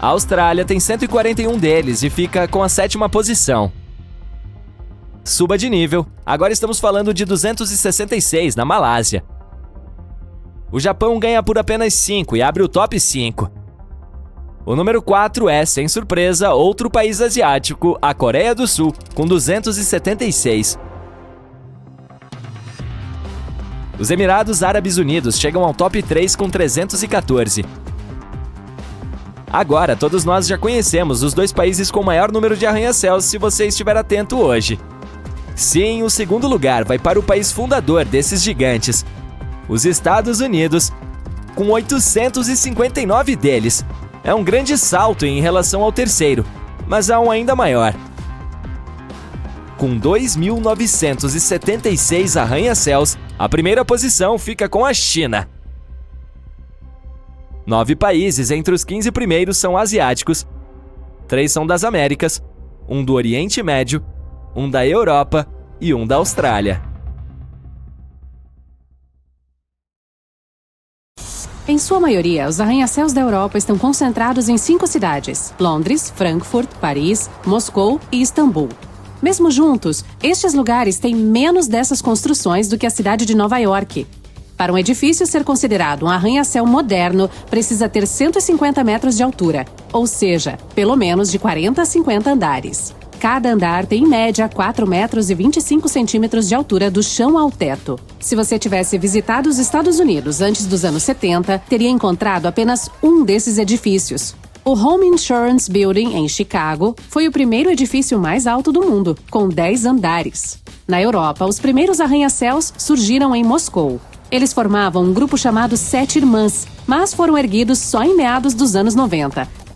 A Austrália tem 141 deles e fica com a sétima posição. Suba de nível, agora estamos falando de 266 na Malásia. O Japão ganha por apenas 5 e abre o top 5. O número 4 é, sem surpresa, outro país asiático, a Coreia do Sul, com 276. Os Emirados Árabes Unidos chegam ao top 3 com 314. Agora, todos nós já conhecemos os dois países com maior número de arranha-céus se você estiver atento hoje. Sim, o segundo lugar vai para o país fundador desses gigantes, os Estados Unidos, com 859 deles. É um grande salto em relação ao terceiro, mas há um ainda maior. Com 2.976 arranha-céus, a primeira posição fica com a China. 9 países entre os 15 primeiros são asiáticos, 3 são das Américas, 1 do Oriente Médio, 1 da Europa e 1 da Austrália. Em sua maioria, os arranha-céus da Europa estão concentrados em 5 cidades: Londres, Frankfurt, Paris, Moscou e Istambul. Mesmo juntos, estes lugares têm menos dessas construções do que a cidade de Nova York. Para um edifício ser considerado um arranha-céu moderno, precisa ter 150 metros de altura, ou seja, pelo menos de 40 a 50 andares. Cada andar tem, em média, 4 metros e 25 centímetros de altura do chão ao teto. Se você tivesse visitado os Estados Unidos antes dos anos 70, teria encontrado apenas um desses edifícios. O Home Insurance Building, em Chicago, foi o primeiro edifício mais alto do mundo, com 10 andares. Na Europa, os primeiros arranha-céus surgiram em Moscou. Eles formavam um grupo chamado Sete Irmãs, mas foram erguidos só em meados dos anos 90.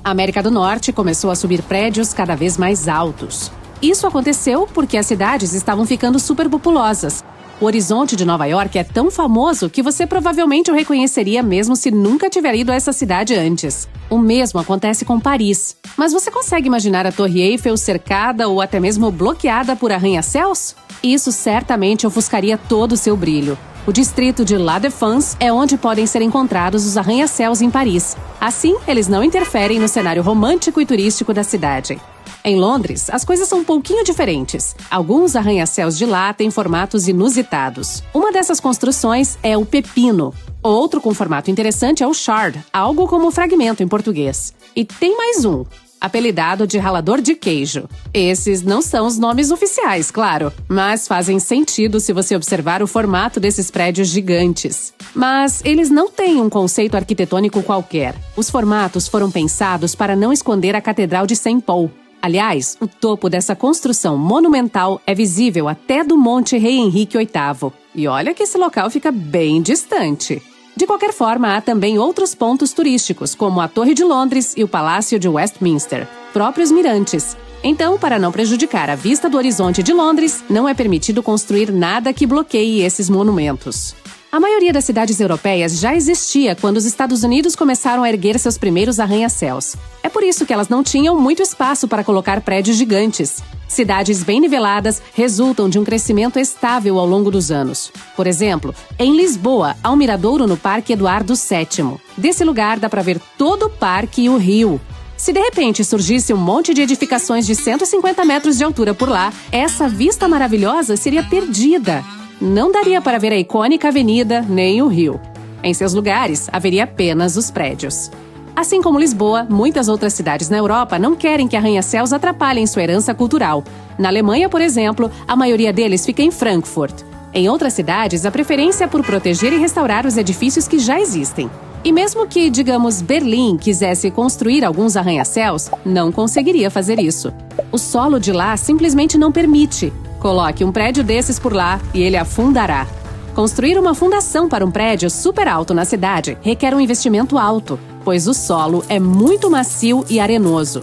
A América do Norte começou a subir prédios cada vez mais altos. Isso aconteceu porque as cidades estavam ficando superpopulosas. O horizonte de Nova York é tão famoso que você provavelmente o reconheceria mesmo se nunca tiver ido a essa cidade antes. O mesmo acontece com Paris. Mas você consegue imaginar a Torre Eiffel cercada ou até mesmo bloqueada por arranha-céus? Isso certamente ofuscaria todo o seu brilho. O distrito de La Défense é onde podem ser encontrados os arranha-céus em Paris. Assim, eles não interferem no cenário romântico e turístico da cidade. Em Londres, as coisas são um pouquinho diferentes. Alguns arranha-céus de lá têm formatos inusitados. Uma dessas construções é o Pepino. Outro com formato interessante é o Shard, algo como fragmento em português. E tem mais um, apelidado de ralador de queijo. Esses não são os nomes oficiais, claro, mas fazem sentido se você observar o formato desses prédios gigantes. Mas eles não têm um conceito arquitetônico qualquer. Os formatos foram pensados para não esconder a Catedral de Saint Paul. Aliás, o topo dessa construção monumental é visível até do Monte Rei Henrique VIII. E olha que esse local fica bem distante. De qualquer forma, há também outros pontos turísticos, como a Torre de Londres e o Palácio de Westminster, próprios mirantes. Então, para não prejudicar a vista do horizonte de Londres, não é permitido construir nada que bloqueie esses monumentos. A maioria das cidades europeias já existia quando os Estados Unidos começaram a erguer seus primeiros arranha-céus. É por isso que elas não tinham muito espaço para colocar prédios gigantes. Cidades bem niveladas resultam de um crescimento estável ao longo dos anos. Por exemplo, em Lisboa, há um miradouro no Parque Eduardo VII. Desse lugar dá para ver todo o parque e o rio. Se de repente surgisse um monte de edificações de 150 metros de altura por lá, essa vista maravilhosa seria perdida. Não daria para ver a icônica avenida nem o rio. Em seus lugares, haveria apenas os prédios. Assim como Lisboa, muitas outras cidades na Europa não querem que arranha-céus atrapalhem sua herança cultural. Na Alemanha, por exemplo, a maioria deles fica em Frankfurt. Em outras cidades, a preferência é por proteger e restaurar os edifícios que já existem. E mesmo que, digamos, Berlim quisesse construir alguns arranha-céus, não conseguiria fazer isso. O solo de lá simplesmente não permite. Coloque um prédio desses por lá e ele afundará. Construir uma fundação para um prédio super alto na cidade requer um investimento alto, pois o solo é muito macio e arenoso.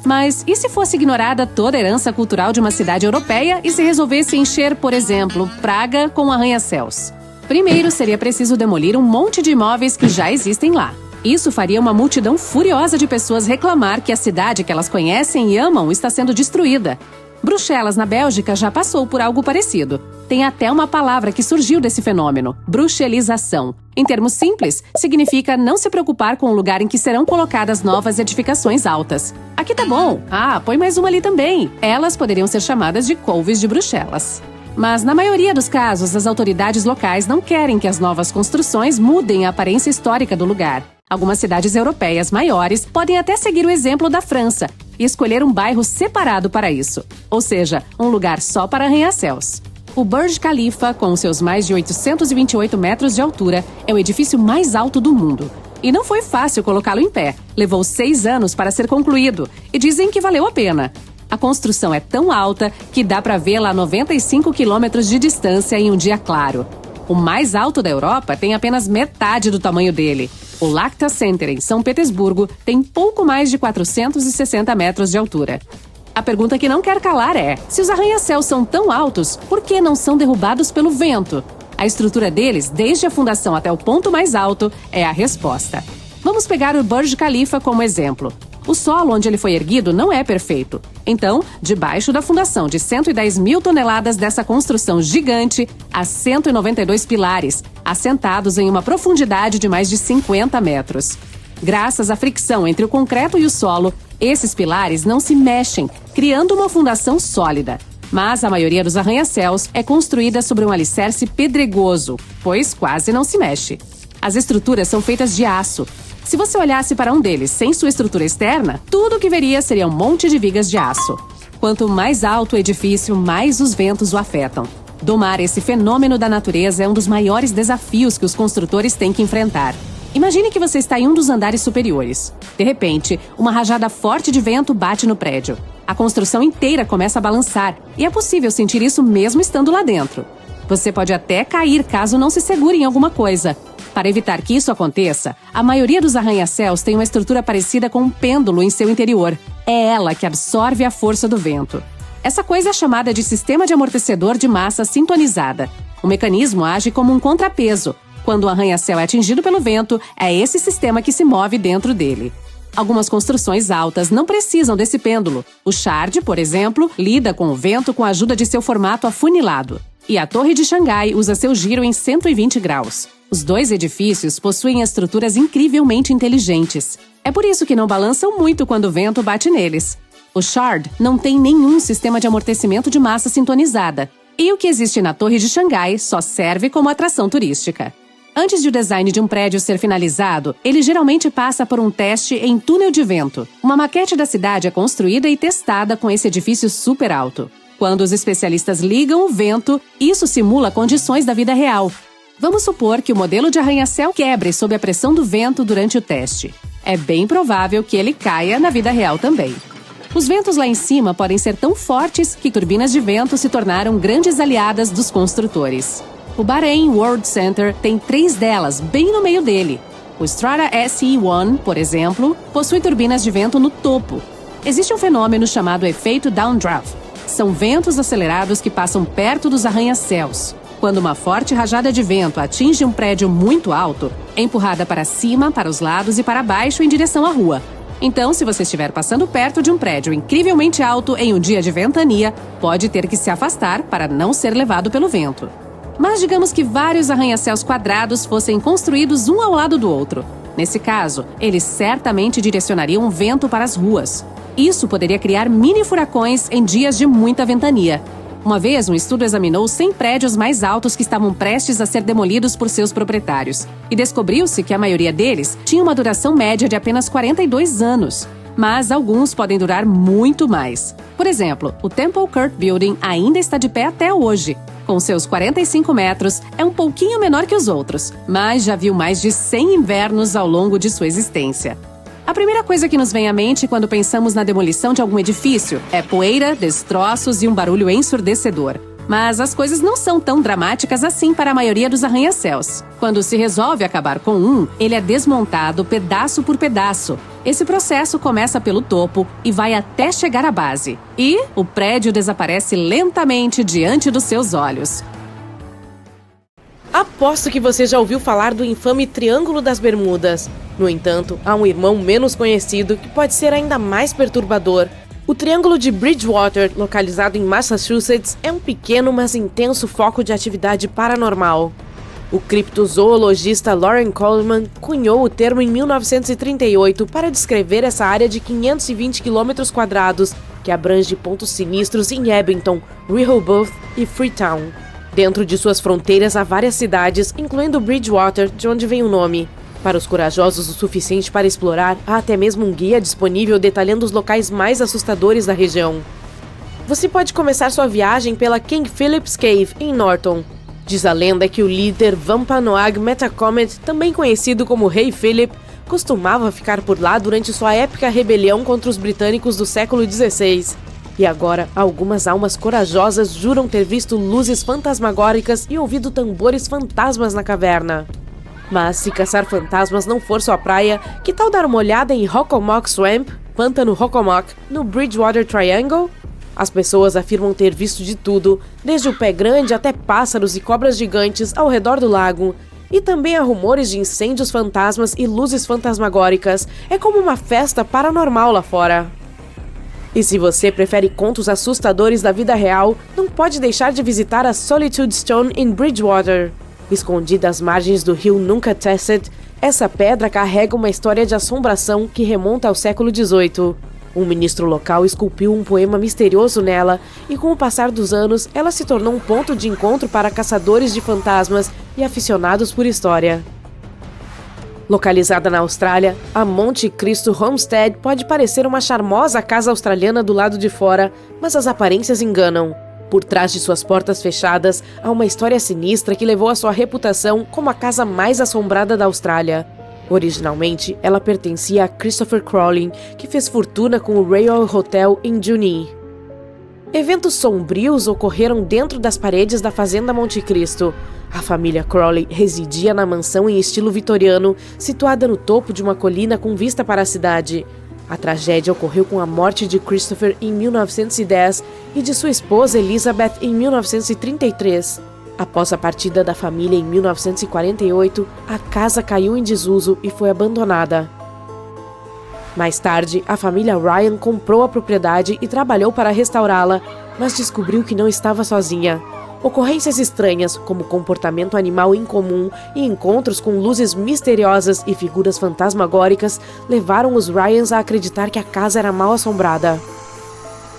Mas e se fosse ignorada toda a herança cultural de uma cidade europeia e se resolvesse encher, por exemplo, Praga com arranha-céus? Primeiro, seria preciso demolir um monte de imóveis que já existem lá. Isso faria uma multidão furiosa de pessoas reclamar que a cidade que elas conhecem e amam está sendo destruída. Bruxelas, na Bélgica, já passou por algo parecido. Tem até uma palavra que surgiu desse fenômeno: bruxelização. Em termos simples, significa não se preocupar com o lugar em que serão colocadas novas edificações altas. Aqui tá bom. Põe mais uma ali também. Elas poderiam ser chamadas de couves de Bruxelas. Mas, na maioria dos casos, as autoridades locais não querem que as novas construções mudem a aparência histórica do lugar. Algumas cidades europeias maiores podem até seguir o exemplo da França e escolher um bairro separado para isso, ou seja, um lugar só para arranha-céus. O Burj Khalifa, com seus mais de 828 metros de altura, é o edifício mais alto do mundo. E não foi fácil colocá-lo em pé. Levou 6 anos para ser concluído e dizem que valeu a pena. A construção é tão alta que dá para vê-la a 95 quilômetros de distância em um dia claro. O mais alto da Europa tem apenas metade do tamanho dele. O Lacta Center, em São Petersburgo, tem pouco mais de 460 metros de altura. A pergunta que não quer calar é: se os arranha-céus são tão altos, por que não são derrubados pelo vento? A estrutura deles, desde a fundação até o ponto mais alto, é a resposta. Vamos pegar o Burj Khalifa como exemplo. O solo onde ele foi erguido não é perfeito. Então, debaixo da fundação de 110 mil toneladas dessa construção gigante, há 192 pilares, assentados em uma profundidade de mais de 50 metros. Graças à fricção entre o concreto e o solo, esses pilares não se mexem, criando uma fundação sólida. Mas a maioria dos arranha-céus é construída sobre um alicerce pedregoso, pois quase não se mexe. As estruturas são feitas de aço. Se você olhasse para um deles sem sua estrutura externa, tudo o que veria seria um monte de vigas de aço. Quanto mais alto o edifício, mais os ventos o afetam. Domar esse fenômeno da natureza é um dos maiores desafios que os construtores têm que enfrentar. Imagine que você está em um dos andares superiores. De repente, uma rajada forte de vento bate no prédio. A construção inteira começa a balançar, e é possível sentir isso mesmo estando lá dentro. Você pode até cair caso não se segure em alguma coisa. Para evitar que isso aconteça, a maioria dos arranha-céus tem uma estrutura parecida com um pêndulo em seu interior. É ela que absorve a força do vento. Essa coisa é chamada de sistema de amortecedor de massa sintonizada. O mecanismo age como um contrapeso. Quando o arranha-céu é atingido pelo vento, é esse sistema que se move dentro dele. Algumas construções altas não precisam desse pêndulo. O Shard, por exemplo, lida com o vento com a ajuda de seu formato afunilado. E a Torre de Xangai usa seu giro em 120 graus. Os dois edifícios possuem estruturas incrivelmente inteligentes. É por isso que não balançam muito quando o vento bate neles. O Shard não tem nenhum sistema de amortecimento de massa sintonizada. E o que existe na Torre de Xangai só serve como atração turística. Antes de o design de um prédio ser finalizado, ele geralmente passa por um teste em túnel de vento. Uma maquete da cidade é construída e testada com esse edifício super alto. Quando os especialistas ligam o vento, isso simula condições da vida real. Vamos supor que o modelo de arranha-céu quebre sob a pressão do vento durante o teste. É bem provável que ele caia na vida real também. Os ventos lá em cima podem ser tão fortes que turbinas de vento se tornaram grandes aliadas dos construtores. O Bahrein World Center tem 3 delas bem no meio dele. O Strata SE-1, por exemplo, possui turbinas de vento no topo. Existe um fenômeno chamado efeito downdraft. São ventos acelerados que passam perto dos arranha-céus. Quando uma forte rajada de vento atinge um prédio muito alto, é empurrada para cima, para os lados e para baixo em direção à rua. Então, se você estiver passando perto de um prédio incrivelmente alto em um dia de ventania, pode ter que se afastar para não ser levado pelo vento. Mas digamos que vários arranha-céus quadrados fossem construídos um ao lado do outro. Nesse caso, eles certamente direcionariam o vento para as ruas. Isso poderia criar mini furacões em dias de muita ventania. Uma vez, um estudo examinou 100 prédios mais altos que estavam prestes a ser demolidos por seus proprietários. E descobriu-se que a maioria deles tinha uma duração média de apenas 42 anos. Mas alguns podem durar muito mais. Por exemplo, o Temple Court Building ainda está de pé até hoje. Com seus 45 metros, é um pouquinho menor que os outros, mas já viu mais de 100 invernos ao longo de sua existência. A primeira coisa que nos vem à mente quando pensamos na demolição de algum edifício é poeira, destroços e um barulho ensurdecedor. Mas as coisas não são tão dramáticas assim para a maioria dos arranha-céus. Quando se resolve acabar com um, ele é desmontado pedaço por pedaço. Esse processo começa pelo topo e vai até chegar à base. E o prédio desaparece lentamente diante dos seus olhos. Aposto que você já ouviu falar do infame Triângulo das Bermudas. No entanto, há um irmão menos conhecido que pode ser ainda mais perturbador. O Triângulo de Bridgewater, localizado em Massachusetts, é um pequeno, mas intenso foco de atividade paranormal. O criptozoologista Loren Coleman cunhou o termo em 1938 para descrever essa área de 520 km², que abrange pontos sinistros em Abington, Rehoboth e Freetown. Dentro de suas fronteiras há várias cidades, incluindo Bridgewater, de onde vem o nome. Para os corajosos o suficiente para explorar, há até mesmo um guia disponível detalhando os locais mais assustadores da região. Você pode começar sua viagem pela King Philip's Cave, em Norton. Diz a lenda que o líder Wampanoag Metacomet, também conhecido como Rei Philip, costumava ficar por lá durante sua épica rebelião contra os britânicos do século XVI. E agora, algumas almas corajosas juram ter visto luzes fantasmagóricas e ouvido tambores fantasmas na caverna. Mas se caçar fantasmas não for sua praia, que tal dar uma olhada em Hockomock Swamp, Pântano Hockomock, no Bridgewater Triangle? As pessoas afirmam ter visto de tudo, desde o pé grande até pássaros e cobras gigantes ao redor do lago. E também há rumores de incêndios fantasmas e luzes fantasmagóricas. É como uma festa paranormal lá fora. E se você prefere contos assustadores da vida real, não pode deixar de visitar a Solitude Stone em Bridgewater. Escondida às margens do rio Nunkatesset, essa pedra carrega uma história de assombração que remonta ao século XVIII. Um ministro local esculpiu um poema misterioso nela, e com o passar dos anos, ela se tornou um ponto de encontro para caçadores de fantasmas e aficionados por história. Localizada na Austrália, a Monte Cristo Homestead pode parecer uma charmosa casa australiana do lado de fora, mas as aparências enganam. Por trás de suas portas fechadas, há uma história sinistra que levou a sua reputação como a casa mais assombrada da Austrália. Originalmente, ela pertencia a Christopher Crowley, que fez fortuna com o Royal Hotel em Junee. Eventos sombrios ocorreram dentro das paredes da Fazenda Monte Cristo. A família Crowley residia na mansão em estilo vitoriano, situada no topo de uma colina com vista para a cidade. A tragédia ocorreu com a morte de Christopher em 1910 e de sua esposa Elizabeth em 1933. Após a partida da família em 1948, a casa caiu em desuso e foi abandonada. Mais tarde, a família Ryan comprou a propriedade e trabalhou para restaurá-la, mas descobriu que não estava sozinha. Ocorrências estranhas, como comportamento animal incomum e encontros com luzes misteriosas e figuras fantasmagóricas, levaram os Ryans a acreditar que a casa era mal assombrada.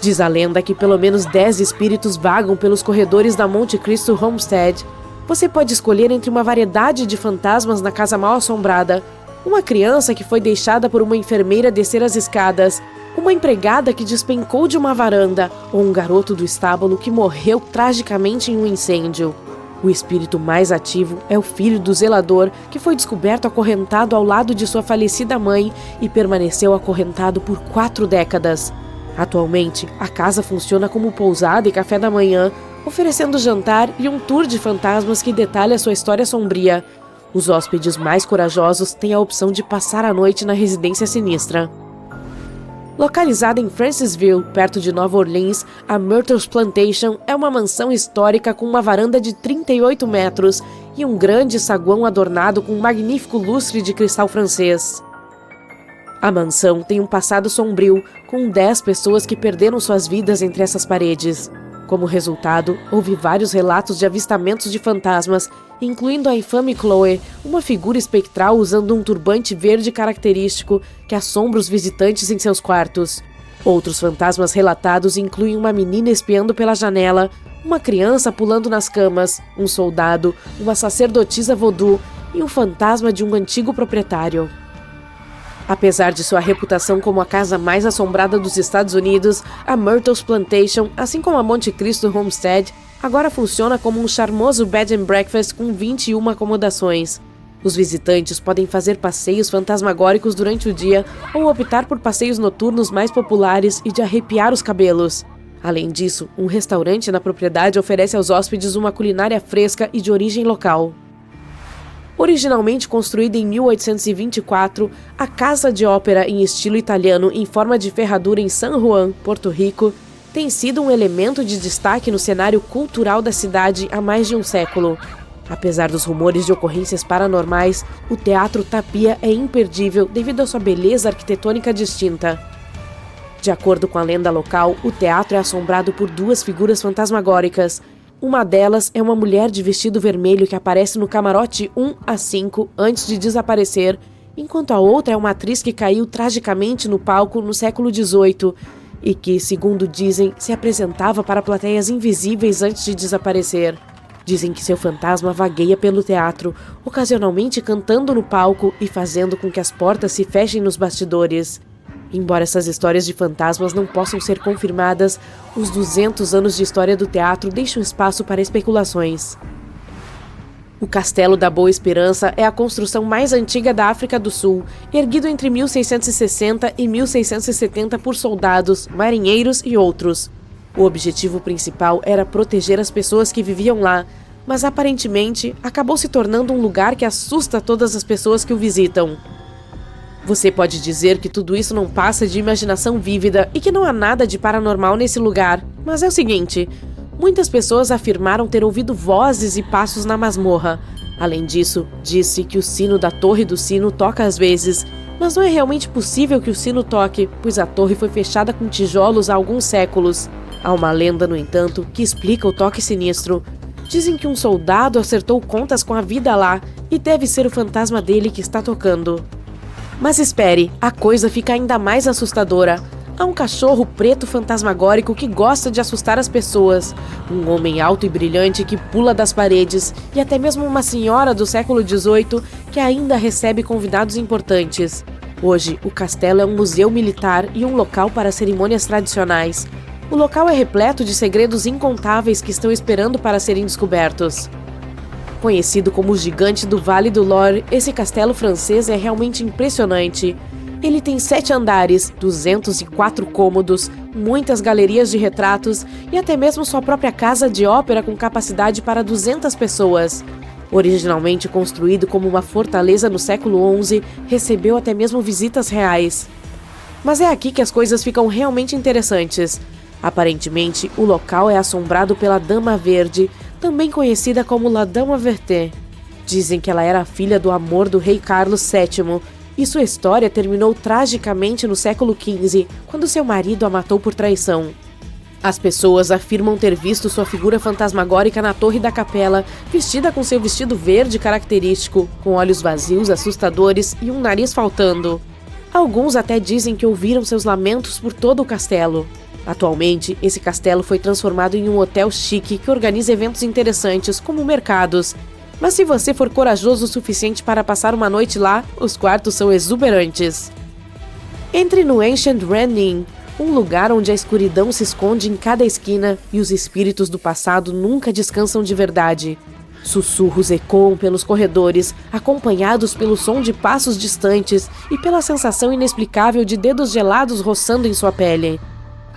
Diz a lenda que pelo menos 10 espíritos vagam pelos corredores da Monte Cristo Homestead. Você pode escolher entre uma variedade de fantasmas na casa mal assombrada: uma criança que foi deixada por uma enfermeira descer as escadas, uma empregada que despencou de uma varanda, ou um garoto do estábulo que morreu tragicamente em um incêndio. O espírito mais ativo é o filho do zelador, que foi descoberto acorrentado ao lado de sua falecida mãe e permaneceu acorrentado por 4 décadas. Atualmente, a casa funciona como pousada e café da manhã, oferecendo jantar e um tour de fantasmas que detalha sua história sombria. Os hóspedes mais corajosos têm a opção de passar a noite na residência sinistra. Localizada em Francisville, perto de Nova Orleans, a Myrtles Plantation é uma mansão histórica com uma varanda de 38 metros e um grande saguão adornado com um magnífico lustre de cristal francês. A mansão tem um passado sombrio, com 10 pessoas que perderam suas vidas entre essas paredes. Como resultado, houve vários relatos de avistamentos de fantasmas, incluindo a infame Chloe, uma figura espectral usando um turbante verde característico que assombra os visitantes em seus quartos. Outros fantasmas relatados incluem uma menina espiando pela janela, uma criança pulando nas camas, um soldado, uma sacerdotisa voodoo e um fantasma de um antigo proprietário. Apesar de sua reputação como a casa mais assombrada dos Estados Unidos, a Myrtles Plantation, assim como a Monte Cristo Homestead, agora funciona como um charmoso bed and breakfast com 21 acomodações. Os visitantes podem fazer passeios fantasmagóricos durante o dia ou optar por passeios noturnos mais populares e de arrepiar os cabelos. Além disso, um restaurante na propriedade oferece aos hóspedes uma culinária fresca e de origem local. Originalmente construída em 1824, a Casa de Ópera em estilo italiano em forma de ferradura em San Juan, Porto Rico, tem sido um elemento de destaque no cenário cultural da cidade há mais de um século. Apesar dos rumores de ocorrências paranormais, o Teatro Tapia é imperdível devido à sua beleza arquitetônica distinta. De acordo com a lenda local, o teatro é assombrado por duas figuras fantasmagóricas. Uma delas é uma mulher de vestido vermelho que aparece no camarote 1 a 5 antes de desaparecer, enquanto a outra é uma atriz que caiu tragicamente no palco no século XVIII e que, segundo dizem, se apresentava para plateias invisíveis antes de desaparecer. Dizem que seu fantasma vagueia pelo teatro, ocasionalmente cantando no palco e fazendo com que as portas se fechem nos bastidores. Embora essas histórias de fantasmas não possam ser confirmadas, os 200 anos de história do teatro deixam espaço para especulações. O Castelo da Boa Esperança é a construção mais antiga da África do Sul, erguido entre 1660 e 1670 por soldados, marinheiros e outros. O objetivo principal era proteger as pessoas que viviam lá, mas aparentemente acabou se tornando um lugar que assusta todas as pessoas que o visitam. Você pode dizer que tudo isso não passa de imaginação vívida e que não há nada de paranormal nesse lugar, mas é o seguinte: muitas pessoas afirmaram ter ouvido vozes e passos na masmorra. Além disso, disse que o sino da Torre do Sino toca às vezes, mas não é realmente possível que o sino toque, pois a torre foi fechada com tijolos há alguns séculos. Há uma lenda, no entanto, que explica o toque sinistro. Dizem que um soldado acertou contas com a vida lá e deve ser o fantasma dele que está tocando. Mas espere, a coisa fica ainda mais assustadora. Há um cachorro preto fantasmagórico que gosta de assustar as pessoas, um homem alto e brilhante que pula das paredes e até mesmo uma senhora do século XVIII que ainda recebe convidados importantes. Hoje, o castelo é um museu militar e um local para cerimônias tradicionais. O local é repleto de segredos incontáveis que estão esperando para serem descobertos. Conhecido como o Gigante do Vale do Loire, esse castelo francês é realmente impressionante. Ele tem 7 andares, 204 cômodos, muitas galerias de retratos e até mesmo sua própria casa de ópera com capacidade para 200 pessoas. Originalmente construído como uma fortaleza no século XI, recebeu até mesmo visitas reais. Mas é aqui que as coisas ficam realmente interessantes. Aparentemente, o local é assombrado pela Dama Verde, também conhecida como La Dama Verte. Dizem que ela era a filha do amor do rei Carlos VII, e sua história terminou tragicamente no século XV, quando seu marido a matou por traição. As pessoas afirmam ter visto sua figura fantasmagórica na torre da capela, vestida com seu vestido verde característico, com olhos vazios assustadores e um nariz faltando. Alguns até dizem que ouviram seus lamentos por todo o castelo. Atualmente, esse castelo foi transformado em um hotel chique que organiza eventos interessantes, como mercados. Mas se você for corajoso o suficiente para passar uma noite lá, os quartos são exuberantes. Entre no Ancient Red Inn, um lugar onde a escuridão se esconde em cada esquina e os espíritos do passado nunca descansam de verdade. Sussurros ecoam pelos corredores, acompanhados pelo som de passos distantes e pela sensação inexplicável de dedos gelados roçando em sua pele.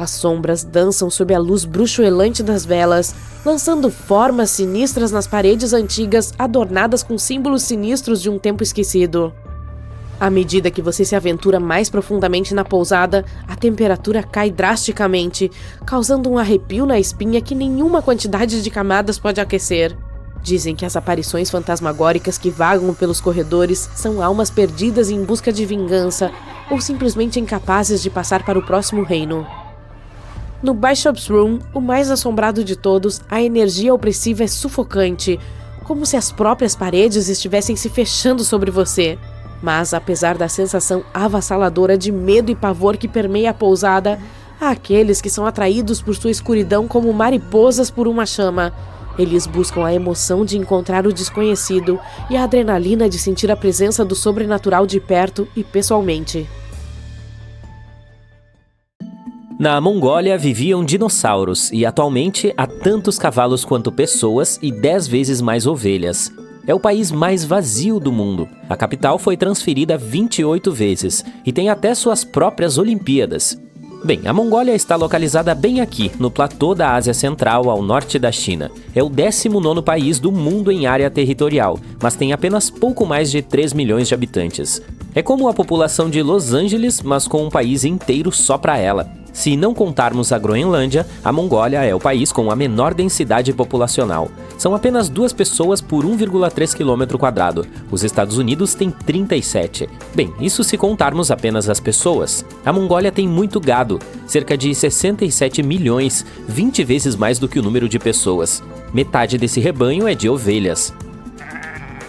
As sombras dançam sob a luz bruxuelante das velas, lançando formas sinistras nas paredes antigas adornadas com símbolos sinistros de um tempo esquecido. À medida que você se aventura mais profundamente na pousada, a temperatura cai drasticamente, causando um arrepio na espinha que nenhuma quantidade de camadas pode aquecer. Dizem que as aparições fantasmagóricas que vagam pelos corredores são almas perdidas em busca de vingança ou simplesmente incapazes de passar para o próximo reino. No Bishop's Room, o mais assombrado de todos, a energia opressiva é sufocante, como se as próprias paredes estivessem se fechando sobre você. Mas, apesar da sensação avassaladora de medo e pavor que permeia a pousada, há aqueles que são atraídos por sua escuridão como mariposas por uma chama. Eles buscam a emoção de encontrar o desconhecido e a adrenalina de sentir a presença do sobrenatural de perto e pessoalmente. Na Mongólia viviam dinossauros e atualmente há tantos cavalos quanto pessoas e 10 vezes mais ovelhas. É o país mais vazio do mundo. A capital foi transferida 28 vezes e tem até suas próprias Olimpíadas. Bem, a Mongólia está localizada bem aqui, no platô da Ásia Central, ao norte da China. É o 19º país do mundo em área territorial, mas tem apenas pouco mais de 3 milhões de habitantes. É como a população de Los Angeles, mas com um país inteiro só para ela. Se não contarmos a Groenlândia, a Mongólia é o país com a menor densidade populacional. São apenas 2 pessoas por 1,3 km². Os Estados Unidos têm 37. Bem, isso se contarmos apenas as pessoas. A Mongólia tem muito gado, cerca de 67 milhões, 20 vezes mais do que o número de pessoas. Metade desse rebanho é de ovelhas.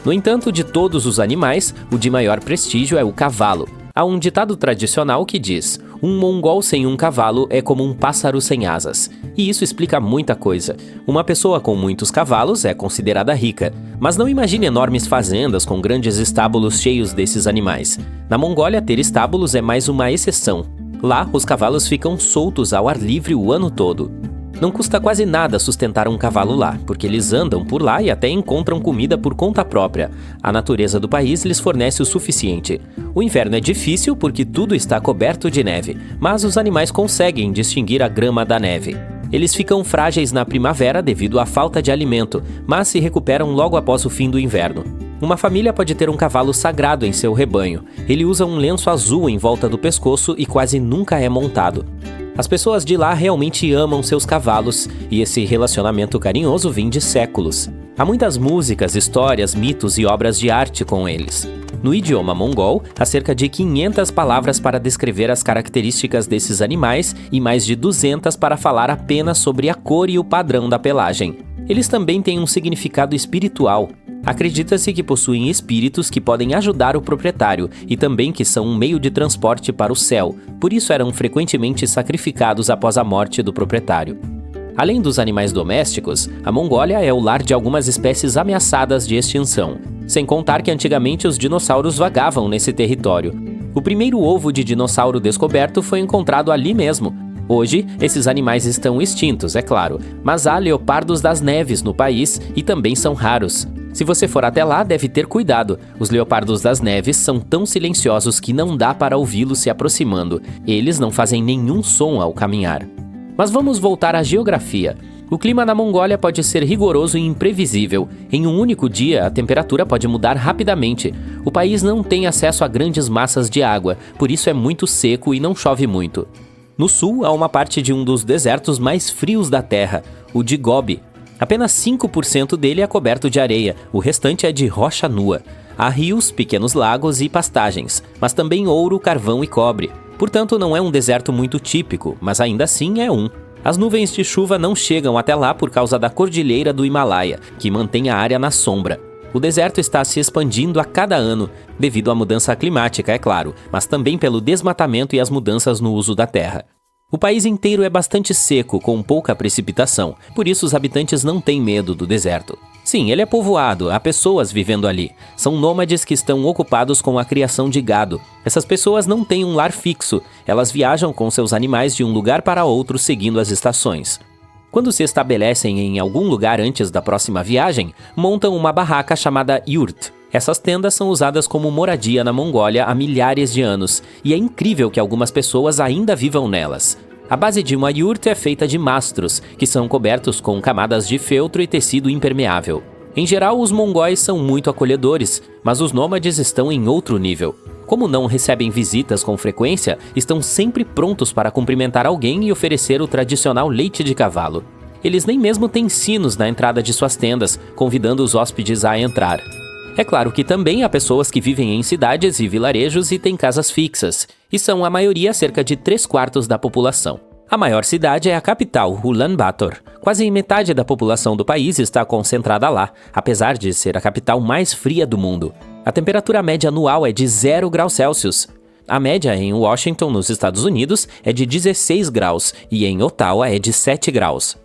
No entanto, de todos os animais, o de maior prestígio é o cavalo. Há um ditado tradicional que diz: um mongol sem um cavalo é como um pássaro sem asas. E isso explica muita coisa. Uma pessoa com muitos cavalos é considerada rica, mas não imagine enormes fazendas com grandes estábulos cheios desses animais. Na Mongólia, ter estábulos é mais uma exceção. Lá, os cavalos ficam soltos ao ar livre o ano todo. Não custa quase nada sustentar um cavalo lá, porque eles andam por lá e até encontram comida por conta própria. A natureza do país lhes fornece o suficiente. O inverno é difícil porque tudo está coberto de neve, mas os animais conseguem distinguir a grama da neve. Eles ficam frágeis na primavera devido à falta de alimento, mas se recuperam logo após o fim do inverno. Uma família pode ter um cavalo sagrado em seu rebanho. Ele usa um lenço azul em volta do pescoço e quase nunca é montado. As pessoas de lá realmente amam seus cavalos, e esse relacionamento carinhoso vem de séculos. Há muitas músicas, histórias, mitos e obras de arte com eles. No idioma mongol, há cerca de 500 palavras para descrever as características desses animais e mais de 200 para falar apenas sobre a cor e o padrão da pelagem. Eles também têm um significado espiritual. Acredita-se que possuem espíritos que podem ajudar o proprietário e também que são um meio de transporte para o céu, por isso eram frequentemente sacrificados após a morte do proprietário. Além dos animais domésticos, a Mongólia é o lar de algumas espécies ameaçadas de extinção, sem contar que antigamente os dinossauros vagavam nesse território. O primeiro ovo de dinossauro descoberto foi encontrado ali mesmo. Hoje, esses animais estão extintos, é claro, mas há leopardos das neves no país e também são raros. Se você for até lá, deve ter cuidado. Os leopardos das neves são tão silenciosos que não dá para ouvi-los se aproximando. Eles não fazem nenhum som ao caminhar. Mas vamos voltar à geografia. O clima na Mongólia pode ser rigoroso e imprevisível. Em um único dia, a temperatura pode mudar rapidamente. O país não tem acesso a grandes massas de água, por isso é muito seco e não chove muito. No sul, há uma parte de um dos desertos mais frios da Terra, o de Gobi. Apenas 5% dele é coberto de areia, o restante é de rocha nua. Há rios, pequenos lagos e pastagens, mas também ouro, carvão e cobre. Portanto, não é um deserto muito típico, mas ainda assim é um. As nuvens de chuva não chegam até lá por causa da cordilheira do Himalaia, que mantém a área na sombra. O deserto está se expandindo a cada ano, devido à mudança climática, é claro, mas também pelo desmatamento e as mudanças no uso da terra. O país inteiro é bastante seco, com pouca precipitação, por isso os habitantes não têm medo do deserto. Sim, ele é povoado, há pessoas vivendo ali. São nômades que estão ocupados com a criação de gado. Essas pessoas não têm um lar fixo, elas viajam com seus animais de um lugar para outro seguindo as estações. Quando se estabelecem em algum lugar antes da próxima viagem, montam uma barraca chamada yurt. Essas tendas são usadas como moradia na Mongólia há milhares de anos, e é incrível que algumas pessoas ainda vivam nelas. A base de uma yurt é feita de mastros, que são cobertos com camadas de feltro e tecido impermeável. Em geral, os mongóis são muito acolhedores, mas os nômades estão em outro nível. Como não recebem visitas com frequência, estão sempre prontos para cumprimentar alguém e oferecer o tradicional leite de cavalo. Eles nem mesmo têm sinos na entrada de suas tendas, convidando os hóspedes a entrar. É claro que também há pessoas que vivem em cidades e vilarejos e têm casas fixas, e são a maioria cerca de 3/4 da população. A maior cidade é a capital, Ulaanbaatar. Quase metade da população do país está concentrada lá, apesar de ser a capital mais fria do mundo. A temperatura média anual é de 0 graus Celsius. A média em Washington, nos Estados Unidos, é de 16 graus e em Ottawa é de 7 graus.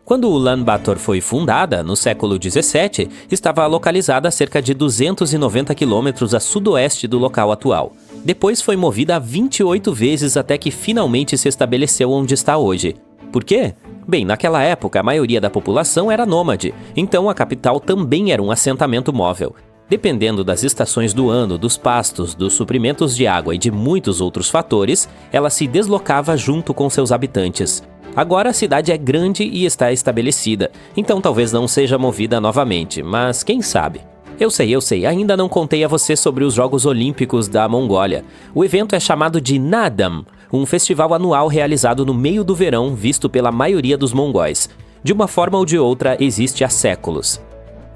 Quando Ulaanbaatar foi fundada, no século XVII, estava localizada a cerca de 290 quilômetros a sudoeste do local atual. Depois foi movida 28 vezes até que finalmente se estabeleceu onde está hoje. Por quê? Bem, naquela época a maioria da população era nômade, então a capital também era um assentamento móvel. Dependendo das estações do ano, dos pastos, dos suprimentos de água e de muitos outros fatores, ela se deslocava junto com seus habitantes. Agora a cidade é grande e está estabelecida, então talvez não seja movida novamente, mas quem sabe? Eu sei, ainda não contei a você sobre os Jogos Olímpicos da Mongólia. O evento é chamado de Naadam, um festival anual realizado no meio do verão, visto pela maioria dos mongóis. De uma forma ou de outra, existe há séculos.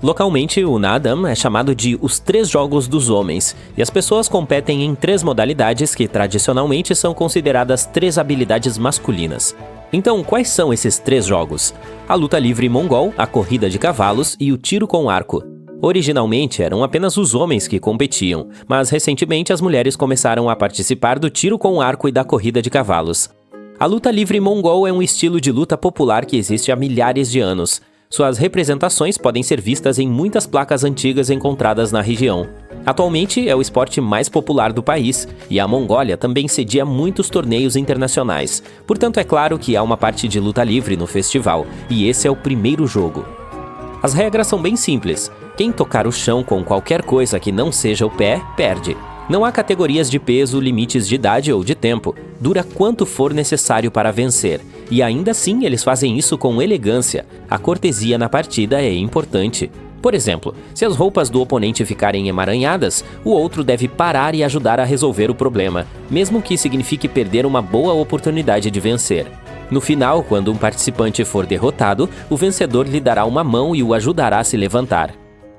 Localmente, o Naadam é chamado de os 3 Jogos dos Homens, e as pessoas competem em 3 modalidades que tradicionalmente são consideradas 3 habilidades masculinas. Então, quais são esses 3 jogos? A luta livre mongol, a corrida de cavalos e o tiro com arco. Originalmente eram apenas os homens que competiam, mas recentemente as mulheres começaram a participar do tiro com arco e da corrida de cavalos. A luta livre mongol é um estilo de luta popular que existe há milhares de anos. Suas representações podem ser vistas em muitas placas antigas encontradas na região. Atualmente é o esporte mais popular do país, e a Mongólia também cedia muitos torneios internacionais. Portanto, é claro que há uma parte de luta livre no festival, e esse é o primeiro jogo. As regras são bem simples. Quem tocar o chão com qualquer coisa que não seja o pé, perde. Não há categorias de peso, limites de idade ou de tempo. Dura quanto for necessário para vencer. E ainda assim eles fazem isso com elegância. A cortesia na partida é importante. Por exemplo, se as roupas do oponente ficarem emaranhadas, o outro deve parar e ajudar a resolver o problema, mesmo que signifique perder uma boa oportunidade de vencer. No final, quando um participante for derrotado, o vencedor lhe dará uma mão e o ajudará a se levantar.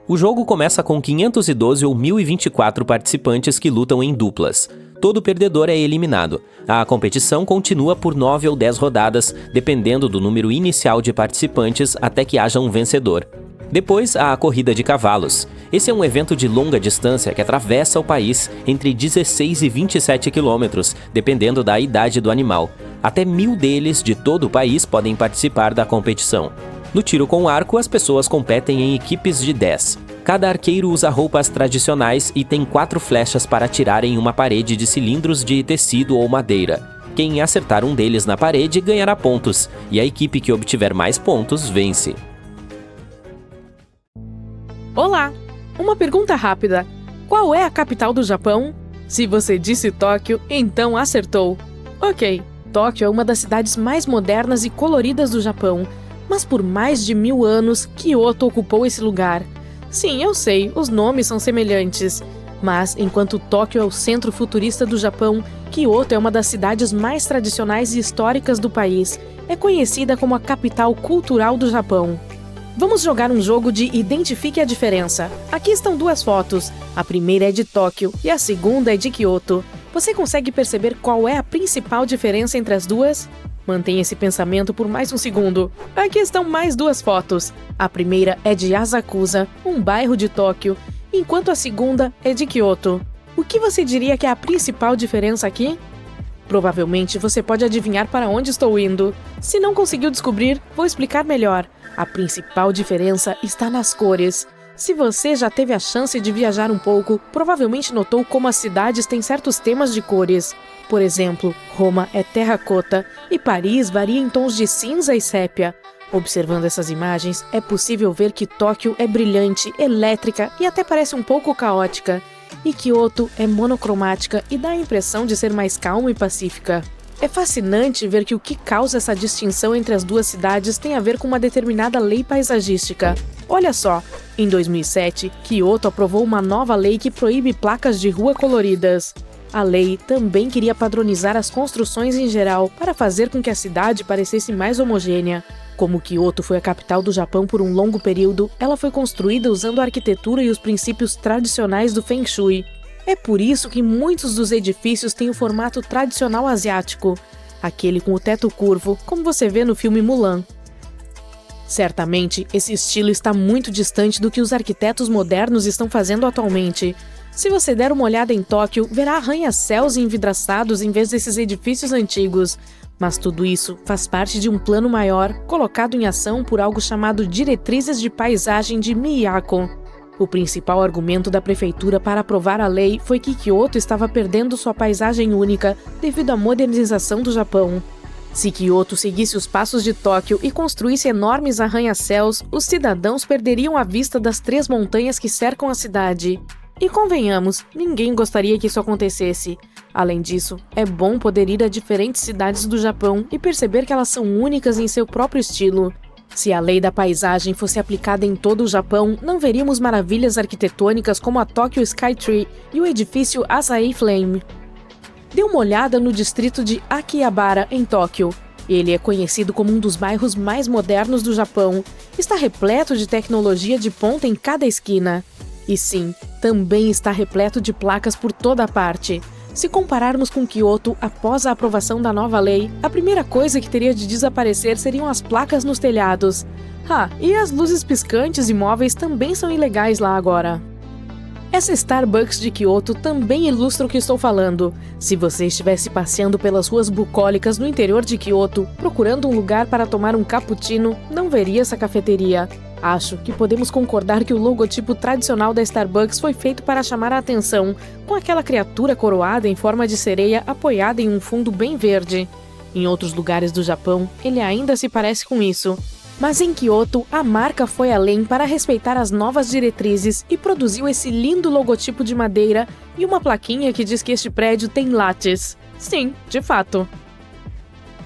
O jogo começa com 512 ou 1024 participantes que lutam em duplas. Todo perdedor é eliminado. A competição continua por 9 ou 10 rodadas, dependendo do número inicial de participantes até que haja um vencedor. Depois, há a corrida de cavalos. Esse é um evento de longa distância que atravessa o país entre 16 e 27 quilômetros, dependendo da idade do animal. Até 1000 deles de todo o país podem participar da competição. No tiro com arco, as pessoas competem em equipes de 10. Cada arqueiro usa roupas tradicionais e tem 4 flechas para atirar em uma parede de cilindros de tecido ou madeira. Quem acertar um deles na parede ganhará pontos, e a equipe que obtiver mais pontos vence. Olá! Uma pergunta rápida. Qual é a capital do Japão? Se você disse Tóquio, então acertou. Ok, Tóquio é uma das cidades mais modernas e coloridas do Japão, mas por mais de 1000 anos, Kyoto ocupou esse lugar. Sim, eu sei, os nomes são semelhantes. Mas, enquanto Tóquio é o centro futurista do Japão, Kyoto é uma das cidades mais tradicionais e históricas do país. É conhecida como a capital cultural do Japão. Vamos jogar um jogo de Identifique a Diferença. Aqui estão 2 fotos. A primeira é de Tóquio e a segunda é de Kyoto. Você consegue perceber qual é a principal diferença entre as duas? Mantenha esse pensamento por mais um segundo. Aqui estão mais 2 fotos. A primeira é de Asakusa, um bairro de Tóquio, enquanto a segunda é de Kyoto. O que você diria que é a principal diferença aqui? Provavelmente você pode adivinhar para onde estou indo. Se não conseguiu descobrir, vou explicar melhor. A principal diferença está nas cores. Se você já teve a chance de viajar um pouco, provavelmente notou como as cidades têm certos temas de cores. Por exemplo, Roma é terracota e Paris varia em tons de cinza e sépia. Observando essas imagens, é possível ver que Tóquio é brilhante, elétrica e até parece um pouco caótica. E Kyoto é monocromática e dá a impressão de ser mais calma e pacífica. É fascinante ver que o que causa essa distinção entre as duas cidades tem a ver com uma determinada lei paisagística. Olha só, em 2007, Kyoto aprovou uma nova lei que proíbe placas de rua coloridas. A lei também queria padronizar as construções em geral para fazer com que a cidade parecesse mais homogênea. Como Kyoto foi a capital do Japão por um longo período, ela foi construída usando a arquitetura e os princípios tradicionais do Feng Shui. É por isso que muitos dos edifícios têm o formato tradicional asiático, aquele com o teto curvo, como você vê no filme Mulan. Certamente, esse estilo está muito distante do que os arquitetos modernos estão fazendo atualmente. Se você der uma olhada em Tóquio, verá arranha-céus envidraçados em vez desses edifícios antigos. Mas tudo isso faz parte de um plano maior, colocado em ação por algo chamado Diretrizes de Paisagem de Miyako. O principal argumento da prefeitura para aprovar a lei foi que Kyoto estava perdendo sua paisagem única devido à modernização do Japão. Se Kyoto seguisse os passos de Tóquio e construísse enormes arranha-céus, os cidadãos perderiam a vista das 3 montanhas que cercam a cidade. E convenhamos, ninguém gostaria que isso acontecesse. Além disso, é bom poder ir a diferentes cidades do Japão e perceber que elas são únicas em seu próprio estilo. Se a lei da paisagem fosse aplicada em todo o Japão, não veríamos maravilhas arquitetônicas como a Tokyo Skytree e o edifício Asahi Flame. Dê uma olhada no distrito de Akihabara, em Tóquio. Ele é conhecido como um dos bairros mais modernos do Japão. Está repleto de tecnologia de ponta em cada esquina. E sim, também está repleto de placas por toda parte. Se compararmos com Kyoto após a aprovação da nova lei, a primeira coisa que teria de desaparecer seriam as placas nos telhados. E as luzes piscantes e móveis também são ilegais lá agora. Essa Starbucks de Kyoto também ilustra o que estou falando. Se você estivesse passeando pelas ruas bucólicas no interior de Kyoto, procurando um lugar para tomar um cappuccino, não veria essa cafeteria. Acho que podemos concordar que o logotipo tradicional da Starbucks foi feito para chamar a atenção, com aquela criatura coroada em forma de sereia apoiada em um fundo bem verde. Em outros lugares do Japão, ele ainda se parece com isso. Mas em Kyoto, a marca foi além para respeitar as novas diretrizes e produziu esse lindo logotipo de madeira e uma plaquinha que diz que este prédio tem lattes. Sim, de fato.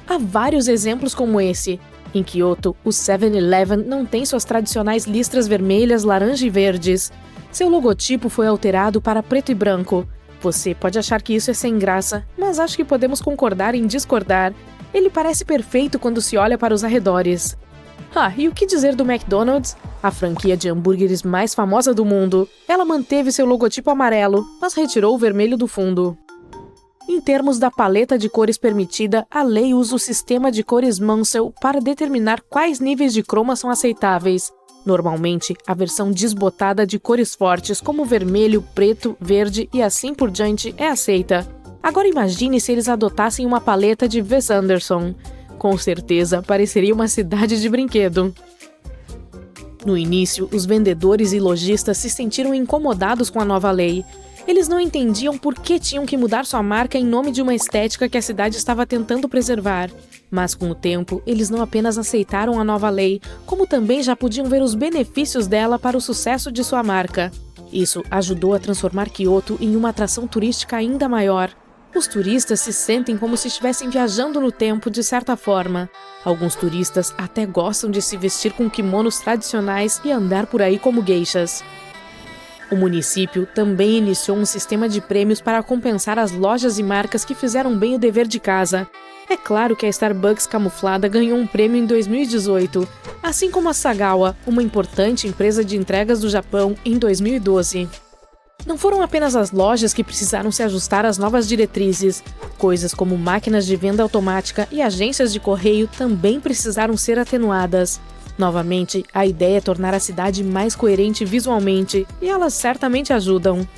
Há vários exemplos como esse. Em Kyoto, o 7-Eleven não tem suas tradicionais listras vermelhas, laranja e verdes. Seu logotipo foi alterado para preto e branco. Você pode achar que isso é sem graça, mas acho que podemos concordar em discordar. Ele parece perfeito quando se olha para os arredores. E o que dizer do McDonald's? A franquia de hambúrgueres mais famosa do mundo. Ela manteve seu logotipo amarelo, mas retirou o vermelho do fundo. Em termos da paleta de cores permitida, a lei usa o sistema de cores Munsell para determinar quais níveis de croma são aceitáveis. Normalmente, a versão desbotada de cores fortes como vermelho, preto, verde e assim por diante é aceita. Agora imagine se eles adotassem uma paleta de Wes Anderson. Com certeza, pareceria uma cidade de brinquedo. No início, os vendedores e lojistas se sentiram incomodados com a nova lei. Eles não entendiam por que tinham que mudar sua marca em nome de uma estética que a cidade estava tentando preservar. Mas com o tempo, eles não apenas aceitaram a nova lei, como também já podiam ver os benefícios dela para o sucesso de sua marca. Isso ajudou a transformar Kyoto em uma atração turística ainda maior. Os turistas se sentem como se estivessem viajando no tempo de certa forma. Alguns turistas até gostam de se vestir com kimonos tradicionais e andar por aí como geishas. O município também iniciou um sistema de prêmios para compensar as lojas e marcas que fizeram bem o dever de casa. É claro que a Starbucks camuflada ganhou um prêmio em 2018, assim como a Sagawa, uma importante empresa de entregas do Japão, em 2012. Não foram apenas as lojas que precisaram se ajustar às novas diretrizes. Coisas como máquinas de venda automática e agências de correio também precisaram ser atenuadas. Novamente, a ideia é tornar a cidade mais coerente visualmente, e elas certamente ajudam.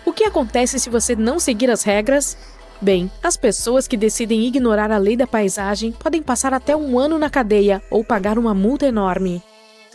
O que acontece se você não seguir as regras? Bem, as pessoas que decidem ignorar a lei da paisagem podem passar até 1 ano na cadeia ou pagar uma multa enorme.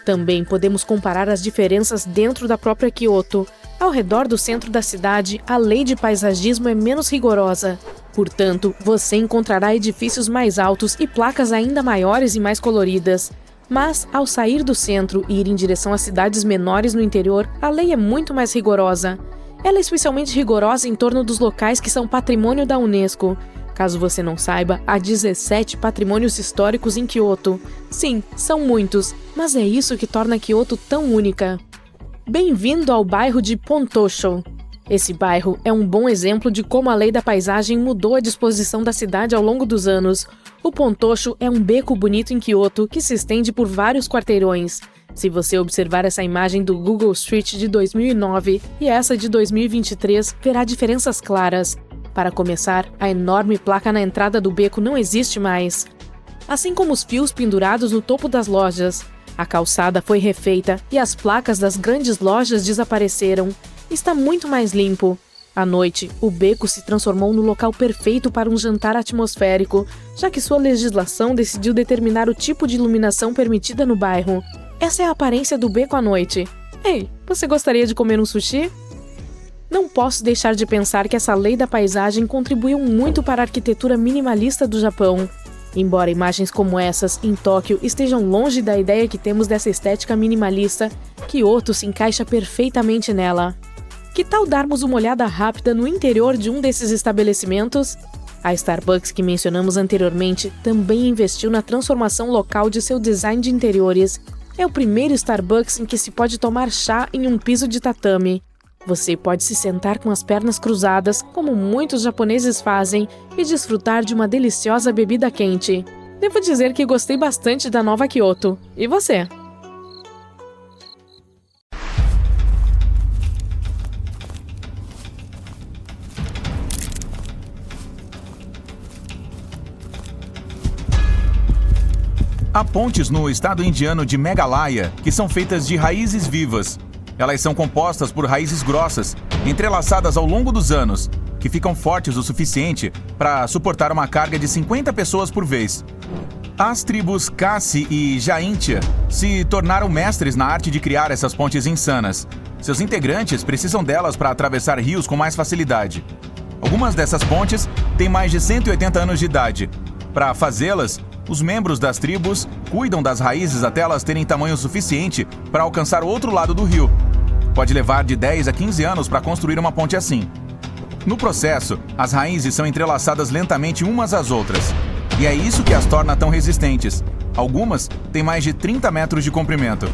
Também podemos comparar as diferenças dentro da própria Kyoto. Ao redor do centro da cidade, a lei de paisagismo é menos rigorosa. Portanto, você encontrará edifícios mais altos e placas ainda maiores e mais coloridas. Mas, ao sair do centro e ir em direção a cidades menores no interior, a lei é muito mais rigorosa. Ela é especialmente rigorosa em torno dos locais que são patrimônio da Unesco. Caso você não saiba, há 17 patrimônios históricos em Kyoto. Sim, são muitos, mas é isso que torna Kyoto tão única. Bem-vindo ao bairro de Pontosho. Esse bairro é um bom exemplo de como a lei da paisagem mudou a disposição da cidade ao longo dos anos. O Pontosho é um beco bonito em Kyoto que se estende por vários quarteirões. Se você observar essa imagem do Google Street de 2009 e essa de 2023, verá diferenças claras. Para começar, a enorme placa na entrada do beco não existe mais. Assim como os fios pendurados no topo das lojas, a calçada foi refeita e as placas das grandes lojas desapareceram. Está muito mais limpo. À noite, o beco se transformou no local perfeito para um jantar atmosférico, já que sua legislação decidiu determinar o tipo de iluminação permitida no bairro. Essa é a aparência do beco à noite. Ei, você gostaria de comer um sushi? Não posso deixar de pensar que essa lei da paisagem contribuiu muito para a arquitetura minimalista do Japão. Embora imagens como essas, em Tóquio, estejam longe da ideia que temos dessa estética minimalista, Kyoto se encaixa perfeitamente nela. Que tal darmos uma olhada rápida no interior de um desses estabelecimentos? A Starbucks que mencionamos anteriormente também investiu na transformação local de seu design de interiores. É o primeiro Starbucks em que se pode tomar chá em um piso de tatame. Você pode se sentar com as pernas cruzadas, como muitos japoneses fazem, e desfrutar de uma deliciosa bebida quente. Devo dizer que gostei bastante da nova Kyoto. E você? Há pontes no estado indiano de Meghalaya que são feitas de raízes vivas. Elas são compostas por raízes grossas, entrelaçadas ao longo dos anos, que ficam fortes o suficiente para suportar uma carga de 50 pessoas por vez. As tribos Khasi e Jaintia se tornaram mestres na arte de criar essas pontes insanas. Seus integrantes precisam delas para atravessar rios com mais facilidade. Algumas dessas pontes têm mais de 180 anos de idade. Para fazê-las, os membros das tribos cuidam das raízes até elas terem tamanho suficiente para alcançar o outro lado do rio. Pode levar de 10 a 15 anos para construir uma ponte assim. No processo, as raízes são entrelaçadas lentamente umas às outras. E é isso que as torna tão resistentes. Algumas têm mais de 30 metros de comprimento.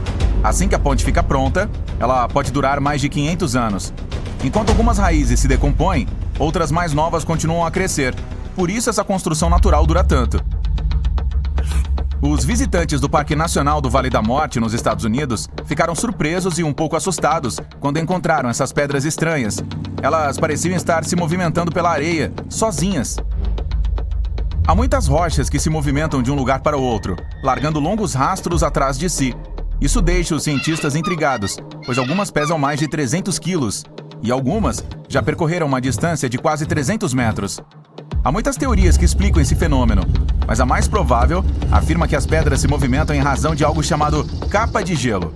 Assim que a ponte fica pronta, ela pode durar mais de 500 anos. Enquanto algumas raízes se decompõem, outras mais novas continuam a crescer. Por isso essa construção natural dura tanto. Os visitantes do Parque Nacional do Vale da Morte, nos Estados Unidos, ficaram surpresos e um pouco assustados quando encontraram essas pedras estranhas. Elas pareciam estar se movimentando pela areia, sozinhas. Há muitas rochas que se movimentam de um lugar para o outro, largando longos rastros atrás de si. Isso deixa os cientistas intrigados, pois algumas pesam mais de 300 quilos, e algumas já percorreram uma distância de quase 300 metros. Há muitas teorias que explicam esse fenômeno, mas a mais provável afirma que as pedras se movimentam em razão de algo chamado capa de gelo.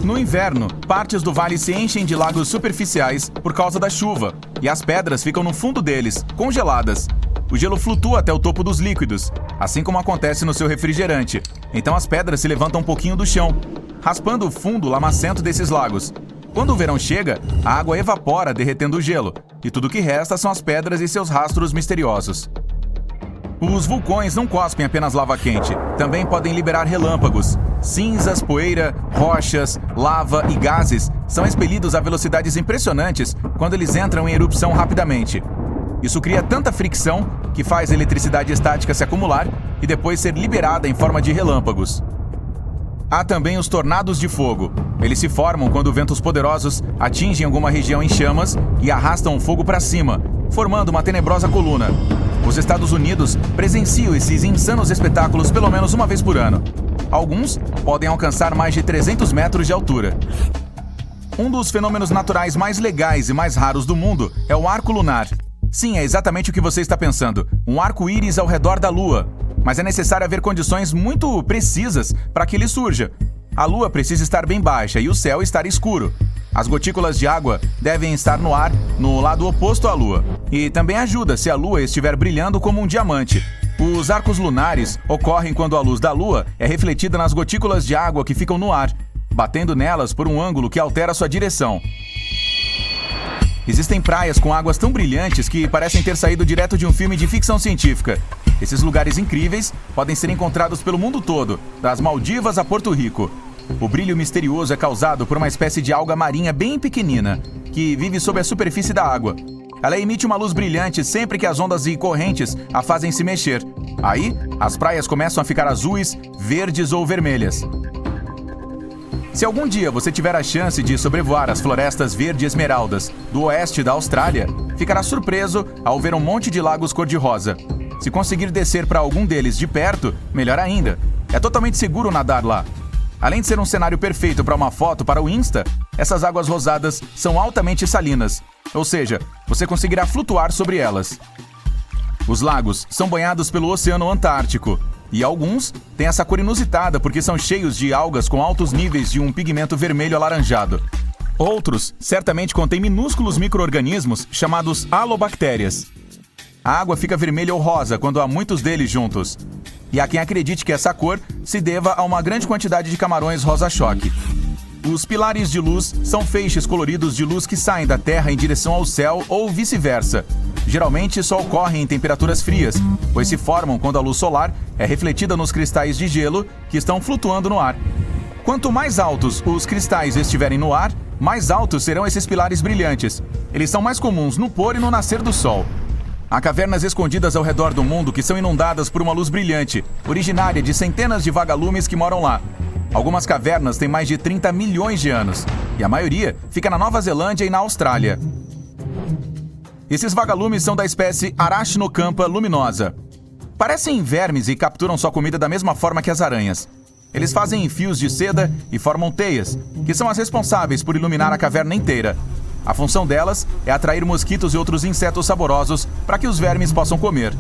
No inverno, partes do vale se enchem de lagos superficiais por causa da chuva, e as pedras ficam no fundo deles, congeladas. O gelo flutua até o topo dos líquidos, assim como acontece no seu refrigerante. Então as pedras se levantam um pouquinho do chão, raspando o fundo lamacento desses lagos. Quando o verão chega, a água evapora, derretendo o gelo, e tudo o que resta são as pedras e seus rastros misteriosos. Os vulcões não cospem apenas lava quente, também podem liberar relâmpagos. Cinzas, poeira, rochas, lava e gases são expelidos a velocidades impressionantes quando eles entram em erupção rapidamente. Isso cria tanta fricção que faz a eletricidade estática se acumular e depois ser liberada em forma de relâmpagos. Há também os tornados de fogo. Eles se formam quando ventos poderosos atingem alguma região em chamas e arrastam o fogo para cima, formando uma tenebrosa coluna. Os Estados Unidos presenciam esses insanos espetáculos pelo menos uma vez por ano. Alguns podem alcançar mais de 300 metros de altura. Um dos fenômenos naturais mais legais e mais raros do mundo é o arco lunar. Sim, é exatamente o que você está pensando, um arco-íris ao redor da Lua. Mas é necessário haver condições muito precisas para que ele surja. A Lua precisa estar bem baixa e o céu estar escuro. As gotículas de água devem estar no ar, no lado oposto à Lua. E também ajuda se a Lua estiver brilhando como um diamante. Os arcos lunares ocorrem quando a luz da Lua é refletida nas gotículas de água que ficam no ar, batendo nelas por um ângulo que altera sua direção. Existem praias com águas tão brilhantes que parecem ter saído direto de um filme de ficção científica. Esses lugares incríveis podem ser encontrados pelo mundo todo, das Maldivas a Porto Rico. O brilho misterioso é causado por uma espécie de alga marinha bem pequenina, que vive sob a superfície da água. Ela emite uma luz brilhante sempre que as ondas e correntes a fazem se mexer. Aí, as praias começam a ficar azuis, verdes ou vermelhas. Se algum dia você tiver a chance de sobrevoar as florestas verde esmeraldas do oeste da Austrália, ficará surpreso ao ver um monte de lagos cor-de-rosa. Se conseguir descer para algum deles de perto, melhor ainda. É totalmente seguro nadar lá. Além de ser um cenário perfeito para uma foto para o Insta, essas águas rosadas são altamente salinas, ou seja, você conseguirá flutuar sobre elas. Os lagos são banhados pelo Oceano Antártico, e alguns têm essa cor inusitada porque são cheios de algas com altos níveis de um pigmento vermelho alaranjado. Outros certamente contêm minúsculos micro-organismos chamados halobactérias. A água fica vermelha ou rosa quando há muitos deles juntos. E há quem acredite que essa cor se deva a uma grande quantidade de camarões rosa-choque. Os pilares de luz são feixes coloridos de luz que saem da Terra em direção ao céu ou vice-versa. Geralmente só ocorrem em temperaturas frias, pois se formam quando a luz solar é refletida nos cristais de gelo que estão flutuando no ar. Quanto mais altos os cristais estiverem no ar, mais altos serão esses pilares brilhantes. Eles são mais comuns no pôr e no nascer do sol. Há cavernas escondidas ao redor do mundo que são inundadas por uma luz brilhante, originária de centenas de vagalumes que moram lá. Algumas cavernas têm mais de 30 milhões de anos, e a maioria fica na Nova Zelândia e na Austrália. Esses vagalumes são da espécie Arachnocampa luminosa. Parecem vermes e capturam sua comida da mesma forma que as aranhas. Eles fazem fios de seda e formam teias, que são as responsáveis por iluminar a caverna inteira. A função delas é atrair mosquitos e outros insetos saborosos para que os vermes possam comer.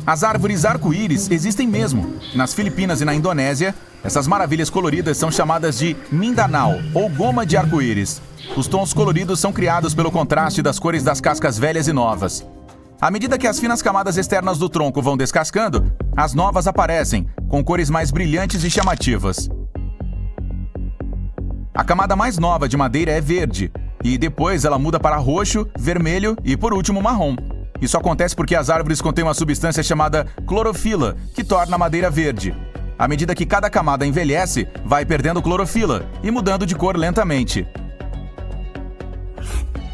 As árvores arco-íris existem mesmo. Nas Filipinas e na Indonésia, essas maravilhas coloridas são chamadas de Mindanao, ou goma de arco-íris. Os tons coloridos são criados pelo contraste das cores das cascas velhas e novas. À medida que as finas camadas externas do tronco vão descascando, as novas aparecem, com cores mais brilhantes e chamativas. A camada mais nova de madeira é verde, e depois ela muda para roxo, vermelho e, por último, marrom. Isso acontece porque as árvores contêm uma substância chamada clorofila, que torna a madeira verde. À medida que cada camada envelhece, vai perdendo clorofila e mudando de cor lentamente.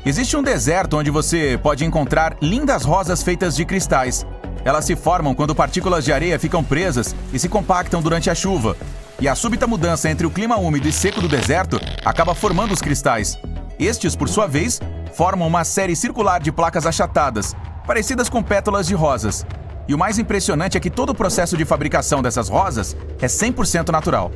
Existe um deserto onde você pode encontrar lindas rosas feitas de cristais. Elas se formam quando partículas de areia ficam presas e se compactam durante a chuva. E a súbita mudança entre o clima úmido e seco do deserto acaba formando os cristais. Estes, por sua vez, formam uma série circular de placas achatadas, parecidas com pétalas de rosas. E o mais impressionante é que todo o processo de fabricação dessas rosas é 100% natural.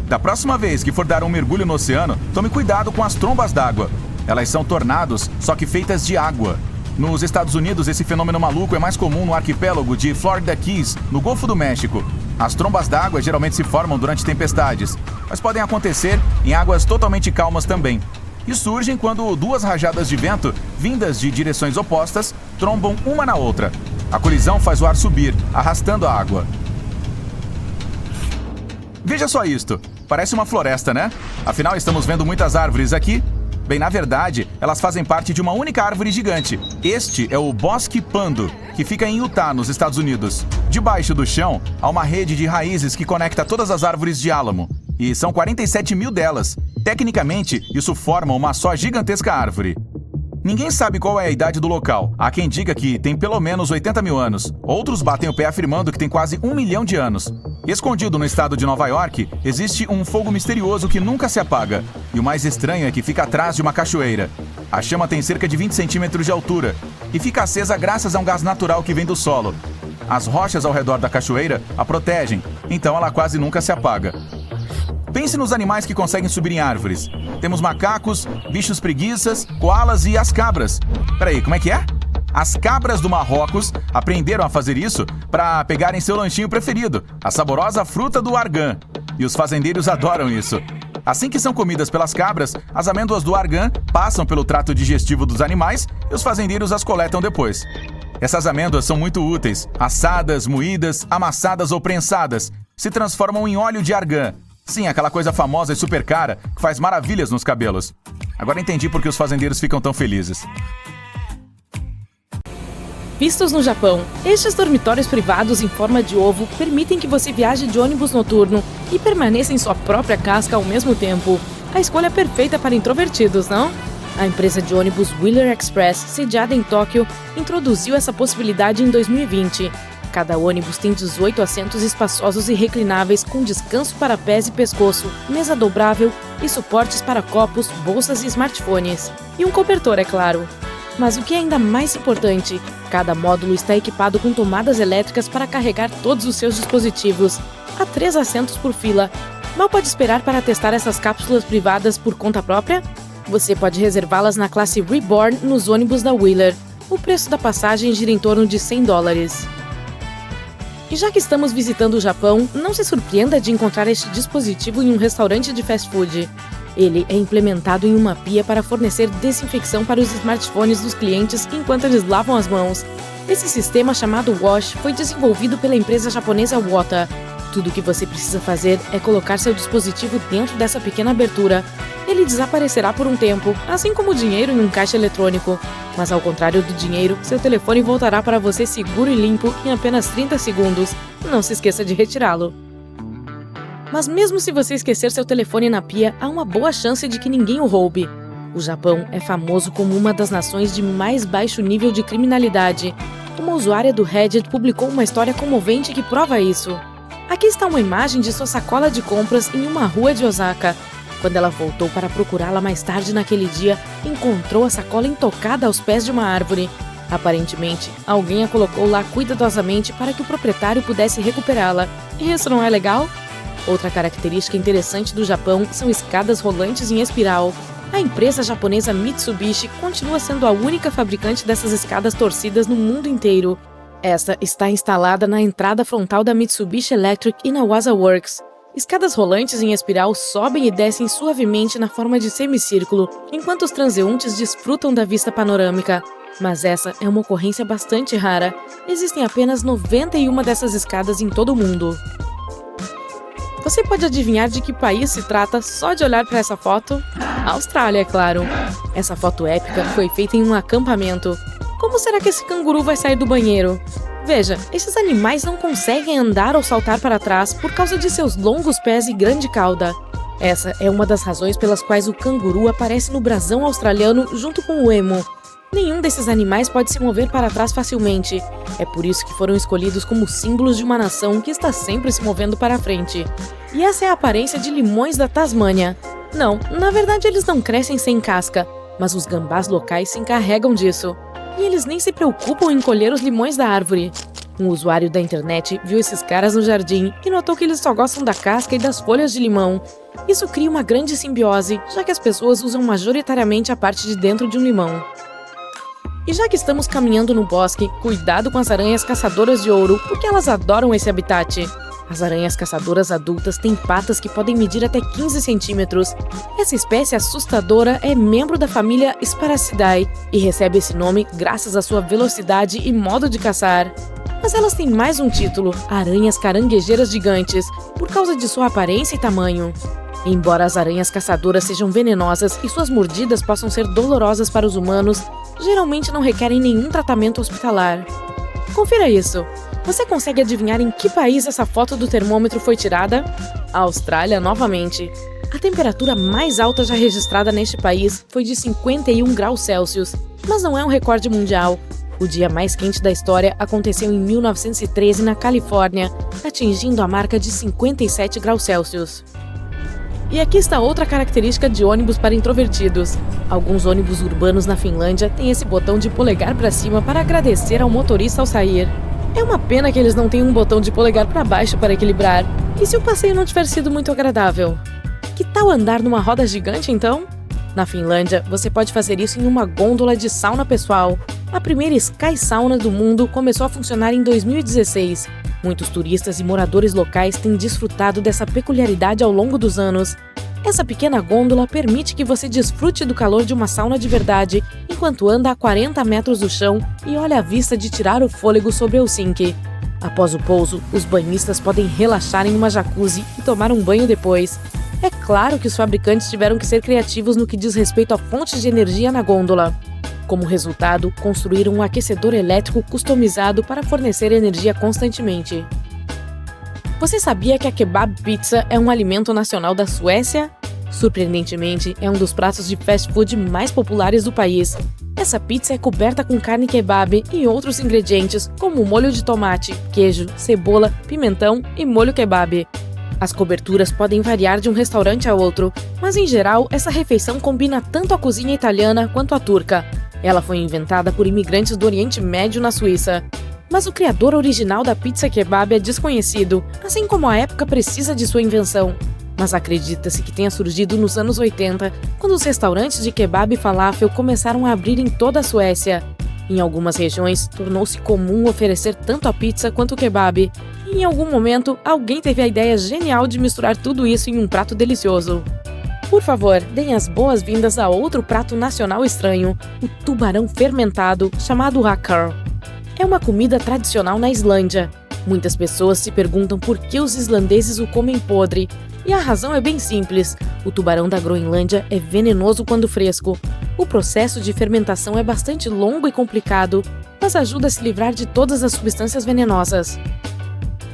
Da próxima vez que for dar um mergulho no oceano, tome cuidado com as trombas d'água. Elas são tornados, só que feitas de água. Nos Estados Unidos, esse fenômeno maluco é mais comum no arquipélago de Florida Keys, no Golfo do México. As trombas d'água geralmente se formam durante tempestades, mas podem acontecer em águas totalmente calmas também. E surgem quando duas rajadas de vento, vindas de direções opostas, trombam uma na outra. A colisão faz o ar subir, arrastando a água. Veja só isto. Parece uma floresta, né? Afinal, estamos vendo muitas árvores aqui. Bem, na verdade, elas fazem parte de uma única árvore gigante. Este é o Bosque Pando, que fica em Utah, nos Estados Unidos. Debaixo do chão, há uma rede de raízes que conecta todas as árvores de álamo. E são 47 mil delas. Tecnicamente, isso forma uma só gigantesca árvore. Ninguém sabe qual é a idade do local. Há quem diga que tem pelo menos 80 mil anos. Outros batem o pé afirmando que tem quase 1 milhão de anos. Escondido no estado de Nova York, existe um fogo misterioso que nunca se apaga. E o mais estranho é que fica atrás de uma cachoeira. A chama tem cerca de 20 centímetros de altura e fica acesa graças a um gás natural que vem do solo. As rochas ao redor da cachoeira a protegem, então ela quase nunca se apaga. Pense nos animais que conseguem subir em árvores. Temos macacos, bichos preguiças, koalas e as cabras. Peraí, como é que é? As cabras do Marrocos aprenderam a fazer isso para pegarem seu lanchinho preferido, a saborosa fruta do argan. E os fazendeiros adoram isso. Assim que são comidas pelas cabras, as amêndoas do argan passam pelo trato digestivo dos animais e os fazendeiros as coletam depois. Essas amêndoas são muito úteis. Assadas, moídas, amassadas ou prensadas, se transformam em óleo de argan. Sim, aquela coisa famosa e super cara que faz maravilhas nos cabelos. Agora entendi por que os fazendeiros ficam tão felizes. Vistos no Japão, estes dormitórios privados em forma de ovo permitem que você viaje de ônibus noturno e permaneça em sua própria casca ao mesmo tempo. A escolha perfeita para introvertidos, não? A empresa de ônibus Wheeler Express, sediada em Tóquio, introduziu essa possibilidade em 2020. Cada ônibus tem 18 assentos espaçosos e reclináveis com descanso para pés e pescoço, mesa dobrável e suportes para copos, bolsas e smartphones. E um cobertor, é claro. Mas o que é ainda mais importante, cada módulo está equipado com tomadas elétricas para carregar todos os seus dispositivos. Há 3 assentos por fila. Mal pode esperar para testar essas cápsulas privadas por conta própria? Você pode reservá-las na classe Reborn nos ônibus da Wheeler. O preço da passagem gira em torno de $100. E já que estamos visitando o Japão, não se surpreenda de encontrar este dispositivo em um restaurante de fast food. Ele é implementado em uma pia para fornecer desinfecção para os smartphones dos clientes enquanto eles lavam as mãos. Esse sistema chamado Wash foi desenvolvido pela empresa japonesa Wata. Tudo o que você precisa fazer é colocar seu dispositivo dentro dessa pequena abertura. Ele desaparecerá por um tempo, assim como o dinheiro em um caixa eletrônico. Mas ao contrário do dinheiro, seu telefone voltará para você seguro e limpo em apenas 30 segundos. Não se esqueça de retirá-lo. Mas mesmo se você esquecer seu telefone na pia, há uma boa chance de que ninguém o roube. O Japão é famoso como uma das nações de mais baixo nível de criminalidade. Uma usuária do Reddit publicou uma história comovente que prova isso. Aqui está uma imagem de sua sacola de compras em uma rua de Osaka. Quando ela voltou para procurá-la mais tarde naquele dia, encontrou a sacola intocada aos pés de uma árvore. Aparentemente, alguém a colocou lá cuidadosamente para que o proprietário pudesse recuperá-la. E isso não é legal? Outra característica interessante do Japão são escadas rolantes em espiral. A empresa japonesa Mitsubishi continua sendo a única fabricante dessas escadas torcidas no mundo inteiro. Esta está instalada na entrada frontal da Mitsubishi Electric Inawasa Works. Escadas rolantes em espiral sobem e descem suavemente na forma de semicírculo, enquanto os transeuntes desfrutam da vista panorâmica. Mas essa é uma ocorrência bastante rara. Existem apenas 91 dessas escadas em todo o mundo. Você pode adivinhar de que país se trata só de olhar para essa foto? Austrália, é claro. Essa foto épica foi feita em um acampamento. Como será que esse canguru vai sair do banheiro? Veja, esses animais não conseguem andar ou saltar para trás por causa de seus longos pés e grande cauda. Essa é uma das razões pelas quais o canguru aparece no brasão australiano junto com o emu. Nenhum desses animais pode se mover para trás facilmente. É por isso que foram escolhidos como símbolos de uma nação que está sempre se movendo para frente. E essa é a aparência de limões da Tasmânia. Não, na verdade eles não crescem sem casca, mas os gambás locais se encarregam disso. E eles nem se preocupam em colher os limões da árvore. Um usuário da internet viu esses caras no jardim e notou que eles só gostam da casca e das folhas de limão. Isso cria uma grande simbiose, já que as pessoas usam majoritariamente a parte de dentro de um limão. E já que estamos caminhando no bosque, cuidado com as aranhas caçadoras de ouro, porque elas adoram esse habitat. As aranhas caçadoras adultas têm patas que podem medir até 15 centímetros. Essa espécie assustadora é membro da família Sparacidae e recebe esse nome graças à sua velocidade e modo de caçar. Mas elas têm mais um título, aranhas caranguejeiras gigantes, por causa de sua aparência e tamanho. Embora as aranhas caçadoras sejam venenosas e suas mordidas possam ser dolorosas para os humanos, geralmente não requerem nenhum tratamento hospitalar. Confira isso! Você consegue adivinhar em que país essa foto do termômetro foi tirada? A Austrália, novamente. A temperatura mais alta já registrada neste país foi de 51 graus Celsius, mas não é um recorde mundial. O dia mais quente da história aconteceu em 1913 na Califórnia, atingindo a marca de 57 graus Celsius. E aqui está outra característica de ônibus para introvertidos. Alguns ônibus urbanos na Finlândia têm esse botão de polegar para cima para agradecer ao motorista ao sair. É uma pena que eles não tenham um botão de polegar para baixo para equilibrar. E se o passeio não tiver sido muito agradável? Que tal andar numa roda gigante, então? Na Finlândia, você pode fazer isso em uma gôndola de sauna pessoal. A primeira Sky Sauna do mundo começou a funcionar em 2016. Muitos turistas e moradores locais têm desfrutado dessa peculiaridade ao longo dos anos. Essa pequena gôndola permite que você desfrute do calor de uma sauna de verdade, enquanto anda a 40 metros do chão e olha a vista de tirar o fôlego sobre Helsinki. Após o pouso, os banhistas podem relaxar em uma jacuzzi e tomar um banho depois. É claro que os fabricantes tiveram que ser criativos no que diz respeito a fontes de energia na gôndola. Como resultado, construíram um aquecedor elétrico customizado para fornecer energia constantemente. Você sabia que a kebab pizza é um alimento nacional da Suécia? Surpreendentemente, é um dos pratos de fast food mais populares do país. Essa pizza é coberta com carne kebab e outros ingredientes, como molho de tomate, queijo, cebola, pimentão e molho kebab. As coberturas podem variar de um restaurante a outro, mas em geral, essa refeição combina tanto a cozinha italiana quanto a turca. Ela foi inventada por imigrantes do Oriente Médio na Suíça. Mas o criador original da pizza kebab é desconhecido, assim como a época precisa de sua invenção. Mas acredita-se que tenha surgido nos anos 80, quando os restaurantes de kebab e falafel começaram a abrir em toda a Suécia. Em algumas regiões, tornou-se comum oferecer tanto a pizza quanto o kebab. E em algum momento, alguém teve a ideia genial de misturar tudo isso em um prato delicioso. Por favor, deem as boas-vindas a outro prato nacional estranho, o tubarão fermentado, chamado hakar. É uma comida tradicional na Islândia. Muitas pessoas se perguntam por que os islandeses o comem podre. E a razão é bem simples. O tubarão da Groenlândia é venenoso quando fresco. O processo de fermentação é bastante longo e complicado, mas ajuda a se livrar de todas as substâncias venenosas.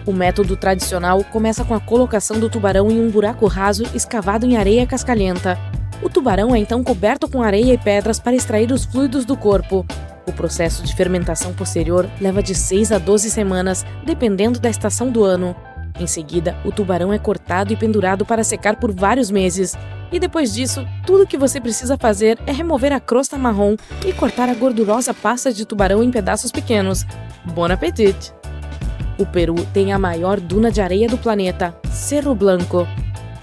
O método tradicional começa com a colocação do tubarão em um buraco raso escavado em areia cascalhenta. O tubarão é então coberto com areia e pedras para extrair os fluidos do corpo. O processo de fermentação posterior leva de 6 a 12 semanas, dependendo da estação do ano. Em seguida, o tubarão é cortado e pendurado para secar por vários meses. E depois disso, tudo o que você precisa fazer é remover a crosta marrom e cortar a gordurosa pasta de tubarão em pedaços pequenos. Bon appétit! O Peru tem a maior duna de areia do planeta, Cerro Blanco.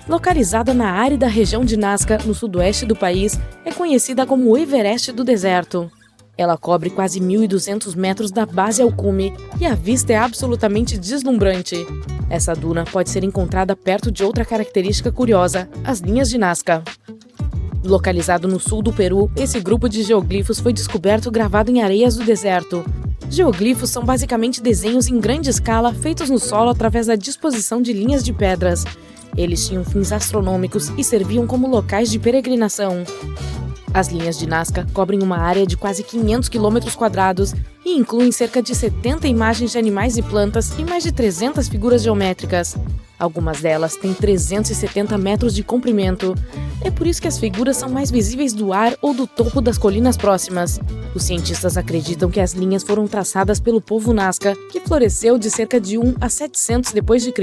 Localizada na árida região de Nazca, no sudoeste do país, é conhecida como o Everest do deserto. Ela cobre quase 1.200 metros da base ao cume e a vista é absolutamente deslumbrante. Essa duna pode ser encontrada perto de outra característica curiosa, as linhas de Nazca. Localizado no sul do Peru, esse grupo de geoglifos foi descoberto gravado em areias do deserto. Geoglifos são basicamente desenhos em grande escala feitos no solo através da disposição de linhas de pedras. Eles tinham fins astronômicos e serviam como locais de peregrinação. As linhas de Nazca cobrem uma área de quase 500 km² e incluem cerca de 70 imagens de animais e plantas e mais de 300 figuras geométricas. Algumas delas têm 370 metros de comprimento. É por isso que as figuras são mais visíveis do ar ou do topo das colinas próximas. Os cientistas acreditam que as linhas foram traçadas pelo povo Nazca, que floresceu de cerca de 1 a 700 d.C.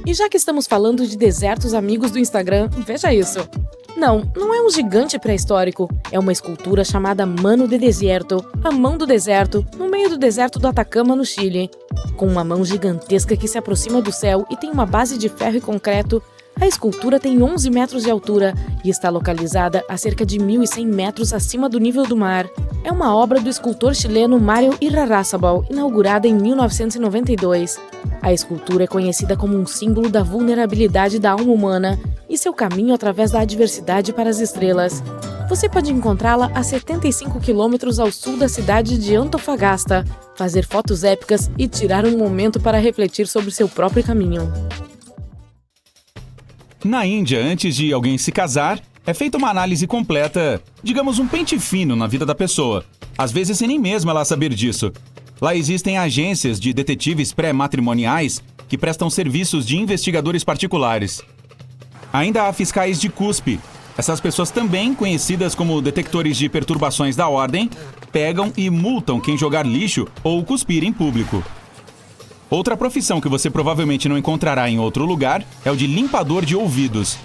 E já que estamos falando de desertos amigos do Instagram, veja isso! Não é um gigante pré-histórico, é uma escultura chamada Mano de Desierto, a mão do deserto, no meio do deserto do Atacama, no Chile. Com uma mão gigantesca que se aproxima do céu e tem uma base de ferro e concreto, a escultura tem 11 metros de altura e está localizada a cerca de 1.100 metros acima do nível do mar. É uma obra do escultor chileno Mário Irarrázaval, inaugurada em 1992. A escultura é conhecida como um símbolo da vulnerabilidade da alma humana e seu caminho através da adversidade para as estrelas. Você pode encontrá-la a 75 quilômetros ao sul da cidade de Antofagasta, fazer fotos épicas e tirar um momento para refletir sobre seu próprio caminho. Na Índia, antes de alguém se casar, é feita uma análise completa, digamos um pente fino na vida da pessoa. Às vezes sem nem mesmo ela saber disso. Lá existem agências de detetives pré-matrimoniais que prestam serviços de investigadores particulares. Ainda há fiscais de cuspe. Essas pessoas, também conhecidas como detectores de perturbações da ordem, pegam e multam quem jogar lixo ou cuspir em público. Outra profissão que você provavelmente não encontrará em outro lugar é o de limpador de ouvidos.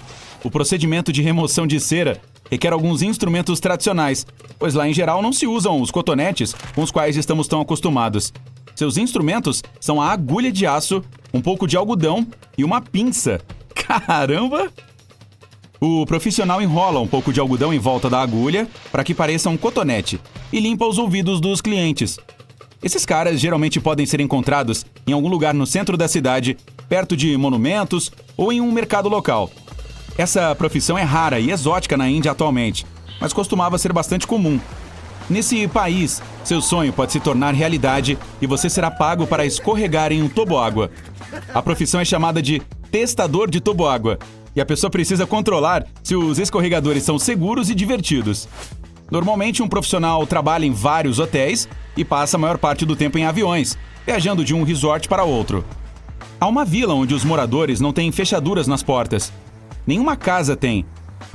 O procedimento de remoção de cera requer alguns instrumentos tradicionais, pois lá em geral não se usam os cotonetes com os quais estamos tão acostumados. Seus instrumentos são a agulha de aço, um pouco de algodão e uma pinça. Caramba! O profissional enrola um pouco de algodão em volta da agulha para que pareça um cotonete e limpa os ouvidos dos clientes. Esses caras geralmente podem ser encontrados em algum lugar no centro da cidade, perto de monumentos ou em um mercado local. Essa profissão é rara e exótica na Índia atualmente, mas costumava ser bastante comum. Nesse país, seu sonho pode se tornar realidade e você será pago para escorregar em um toboágua. A profissão é chamada de testador de toboágua e a pessoa precisa controlar se os escorregadores são seguros e divertidos. Normalmente, um profissional trabalha em vários hotéis e passa a maior parte do tempo em aviões, viajando de um resort para outro. Há uma vila onde os moradores não têm fechaduras nas portas. Nenhuma casa tem.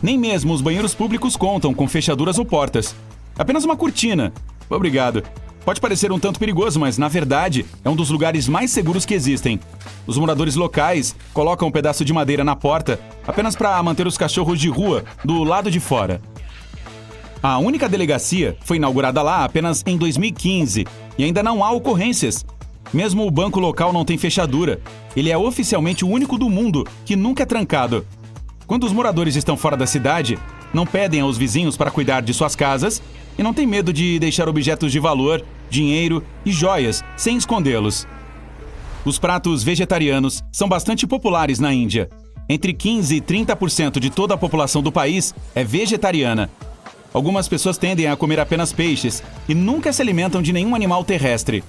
Nem mesmo os banheiros públicos contam com fechaduras ou portas. Apenas uma cortina. Obrigado. Pode parecer um tanto perigoso, mas na verdade é um dos lugares mais seguros que existem. Os moradores locais colocam um pedaço de madeira na porta apenas para manter os cachorros de rua do lado de fora. A única delegacia foi inaugurada lá apenas em 2015 e ainda não há ocorrências. Mesmo o banco local não tem fechadura. Ele é oficialmente o único do mundo que nunca é trancado. Quando os moradores estão fora da cidade, não pedem aos vizinhos para cuidar de suas casas e não tem medo de deixar objetos de valor, dinheiro e joias sem escondê-los. Os pratos vegetarianos são bastante populares na Índia. Entre 15% e 30% de toda a população do país é vegetariana. Algumas pessoas tendem a comer apenas peixes e nunca se alimentam de nenhum animal terrestre.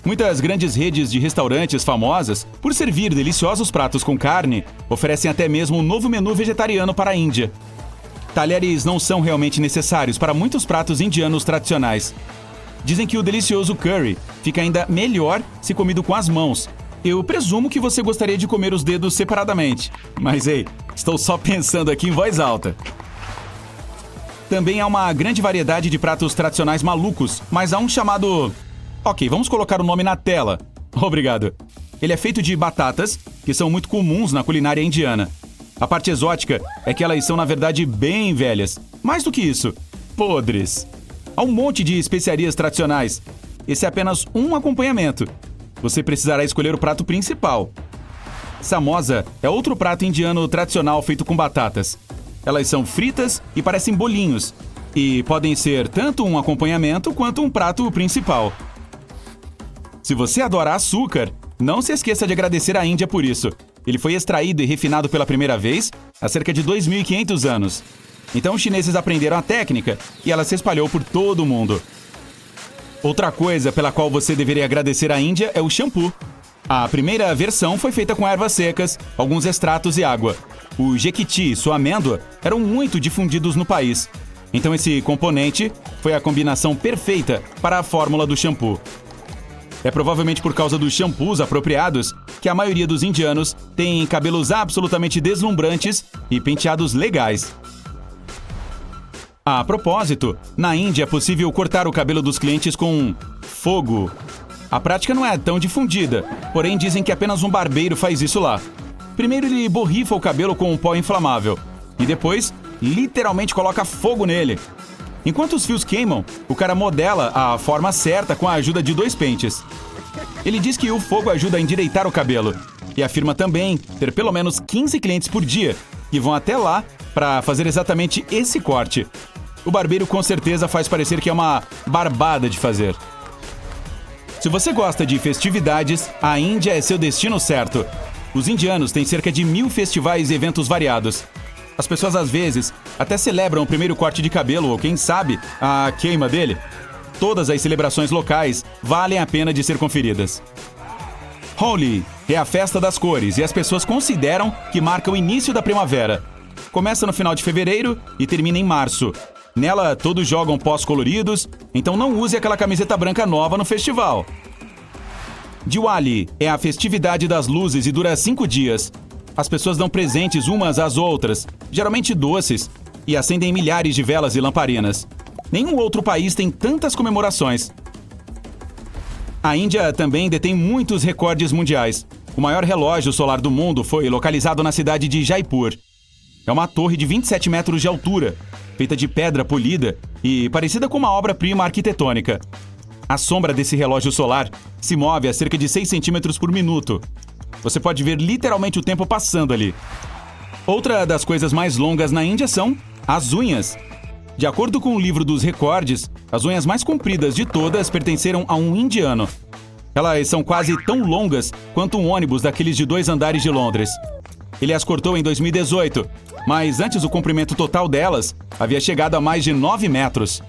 Muitas grandes redes de restaurantes famosas, por servir deliciosos pratos com carne, oferecem até mesmo um novo menu vegetariano para a Índia. Talheres não são realmente necessários para muitos pratos indianos tradicionais. Dizem que o delicioso curry fica ainda melhor se comido com as mãos. Eu presumo que você gostaria de comer os dedos separadamente. Mas ei, estou só pensando aqui em voz alta. Também há uma grande variedade de pratos tradicionais malucos, mas há um chamado... Ok, vamos colocar o nome na tela. Obrigado. Ele é feito de batatas, que são muito comuns na culinária indiana. A parte exótica é que elas são, na verdade, bem velhas. Mais do que isso, podres. Há um monte de especiarias tradicionais. Esse é apenas um acompanhamento. Você precisará escolher o prato principal. Samosa é outro prato indiano tradicional feito com batatas. Elas são fritas e parecem bolinhos. E podem ser tanto um acompanhamento quanto um prato principal. Se você adora açúcar, não se esqueça de agradecer à Índia por isso. Ele foi extraído e refinado pela primeira vez há cerca de 2.500 anos. Então os chineses aprenderam a técnica e ela se espalhou por todo o mundo. Outra coisa pela qual você deveria agradecer à Índia é o shampoo. A primeira versão foi feita com ervas secas, alguns extratos e água. O jequiti e sua amêndoa eram muito difundidos no país. Então esse componente foi a combinação perfeita para a fórmula do shampoo. É provavelmente por causa dos shampoos apropriados que a maioria dos indianos tem cabelos absolutamente deslumbrantes e penteados legais. A propósito, na Índia é possível cortar o cabelo dos clientes com fogo. A prática não é tão difundida, porém dizem que apenas um barbeiro faz isso lá. Primeiro ele borrifa o cabelo com um pó inflamável e depois literalmente coloca fogo nele. Enquanto os fios queimam, o cara modela a forma certa com a ajuda de 2 pentes. Ele diz que o fogo ajuda a endireitar o cabelo e afirma também ter pelo menos 15 clientes por dia que vão até lá para fazer exatamente esse corte. O barbeiro com certeza faz parecer que é uma barbada de fazer. Se você gosta de festividades, a Índia é seu destino certo. Os indianos têm cerca de 1.000 festivais e eventos variados. As pessoas às vezes até celebram o primeiro corte de cabelo ou, quem sabe, a queima dele. Todas as celebrações locais valem a pena de ser conferidas. Holi é a festa das cores e as pessoas consideram que marca o início da primavera. Começa no final de fevereiro e termina em março. Nela, todos jogam pós coloridos, então não use aquela camiseta branca nova no festival. Diwali é a festividade das luzes e dura 5 dias. As pessoas dão presentes umas às outras, geralmente doces, e acendem milhares de velas e lamparinas. Nenhum outro país tem tantas comemorações. A Índia também detém muitos recordes mundiais. O maior relógio solar do mundo foi localizado na cidade de Jaipur. É uma torre de 27 metros de altura, feita de pedra polida e parecida com uma obra-prima arquitetônica. A sombra desse relógio solar se move a cerca de 6 centímetros por minuto. Você pode ver literalmente o tempo passando ali. Outra das coisas mais longas na Índia são as unhas. De acordo com o livro dos recordes, as unhas mais compridas de todas pertenceram a um indiano. Elas são quase tão longas quanto um ônibus daqueles de 2 andares de Londres. Ele as cortou em 2018, mas antes o comprimento total delas havia chegado a mais de 9 metros.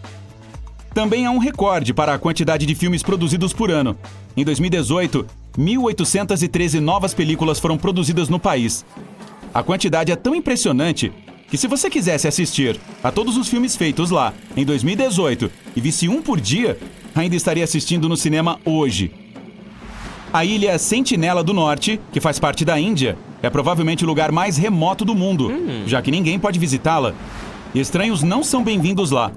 Também há um recorde para a quantidade de filmes produzidos por ano. Em 2018, 1.813 novas películas foram produzidas no país. A quantidade é tão impressionante que, se você quisesse assistir a todos os filmes feitos lá em 2018 e visse um por dia, ainda estaria assistindo no cinema hoje. A ilha Sentinela do Norte, que faz parte da Índia, é provavelmente o lugar mais remoto do mundo, já que ninguém pode visitá-la. Estranhos não são bem-vindos lá.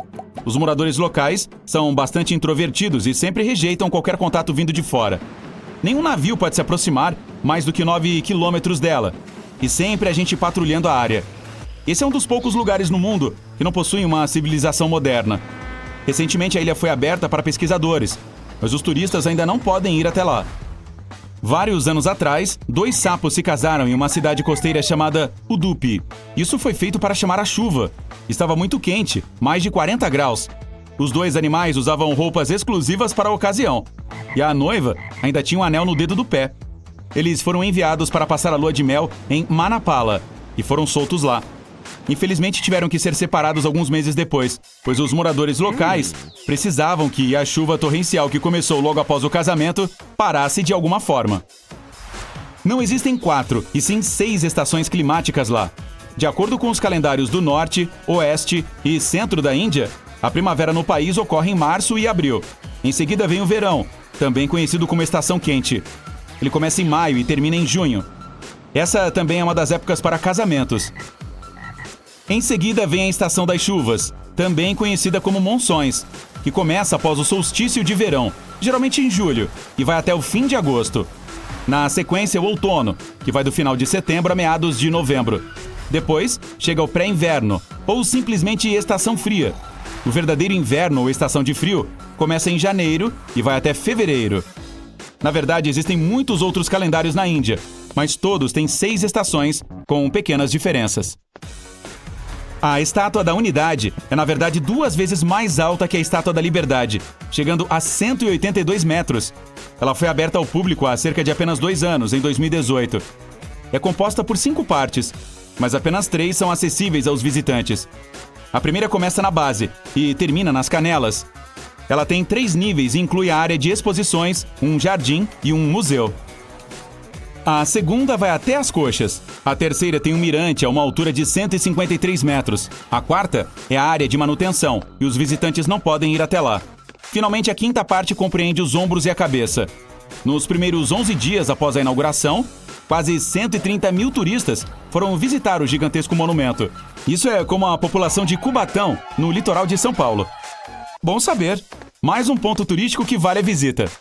Os moradores locais são bastante introvertidos e sempre rejeitam qualquer contato vindo de fora. Nenhum navio pode se aproximar mais do que 9 quilômetros dela. E sempre há gente patrulhando a área. Esse é um dos poucos lugares no mundo que não possuem uma civilização moderna. Recentemente a ilha foi aberta para pesquisadores, mas os turistas ainda não podem ir até lá. Vários anos atrás, 2 sapos se casaram em uma cidade costeira chamada Udupi. Isso foi feito para chamar a chuva. Estava muito quente, mais de 40 graus. Os dois animais usavam roupas exclusivas para a ocasião. E a noiva ainda tinha um anel no dedo do pé. Eles foram enviados para passar a lua de mel em Manapala e foram soltos lá. Infelizmente tiveram que ser separados alguns meses depois, pois os moradores locais precisavam que a chuva torrencial que começou logo após o casamento parasse de alguma forma. Não existem 4, e sim 6 estações climáticas lá. De acordo com os calendários do norte, oeste e centro da Índia, a primavera no país ocorre em março e abril. Em seguida vem o verão, também conhecido como estação quente. Ele começa em maio e termina em junho. Essa também é uma das épocas para casamentos. Em seguida vem a estação das chuvas, também conhecida como monções, que começa após o solstício de verão, geralmente em julho, e vai até o fim de agosto. Na sequência, o outono, que vai do final de setembro a meados de novembro. Depois, chega o pré-inverno, ou simplesmente estação fria. O verdadeiro inverno ou estação de frio começa em janeiro e vai até fevereiro. Na verdade, existem muitos outros calendários na Índia, mas todos têm 6 estações, com pequenas diferenças. A Estátua da Unidade é, na verdade, 2 vezes mais alta que a Estátua da Liberdade, chegando a 182 metros. Ela foi aberta ao público há cerca de apenas 2 anos, em 2018. É composta por 5 partes, mas apenas 3 são acessíveis aos visitantes. A primeira começa na base e termina nas canelas. Ela tem 3 níveis e inclui a área de exposições, um jardim e um museu. A segunda vai até as coxas. A terceira tem um mirante a uma altura de 153 metros. A quarta é a área de manutenção e os visitantes não podem ir até lá. Finalmente, a quinta parte compreende os ombros e a cabeça. Nos primeiros 11 dias após a inauguração, quase 130 mil turistas foram visitar o gigantesco monumento. Isso é como a população de Cubatão, no litoral de São Paulo. Bom saber. Mais um ponto turístico que vale a visita.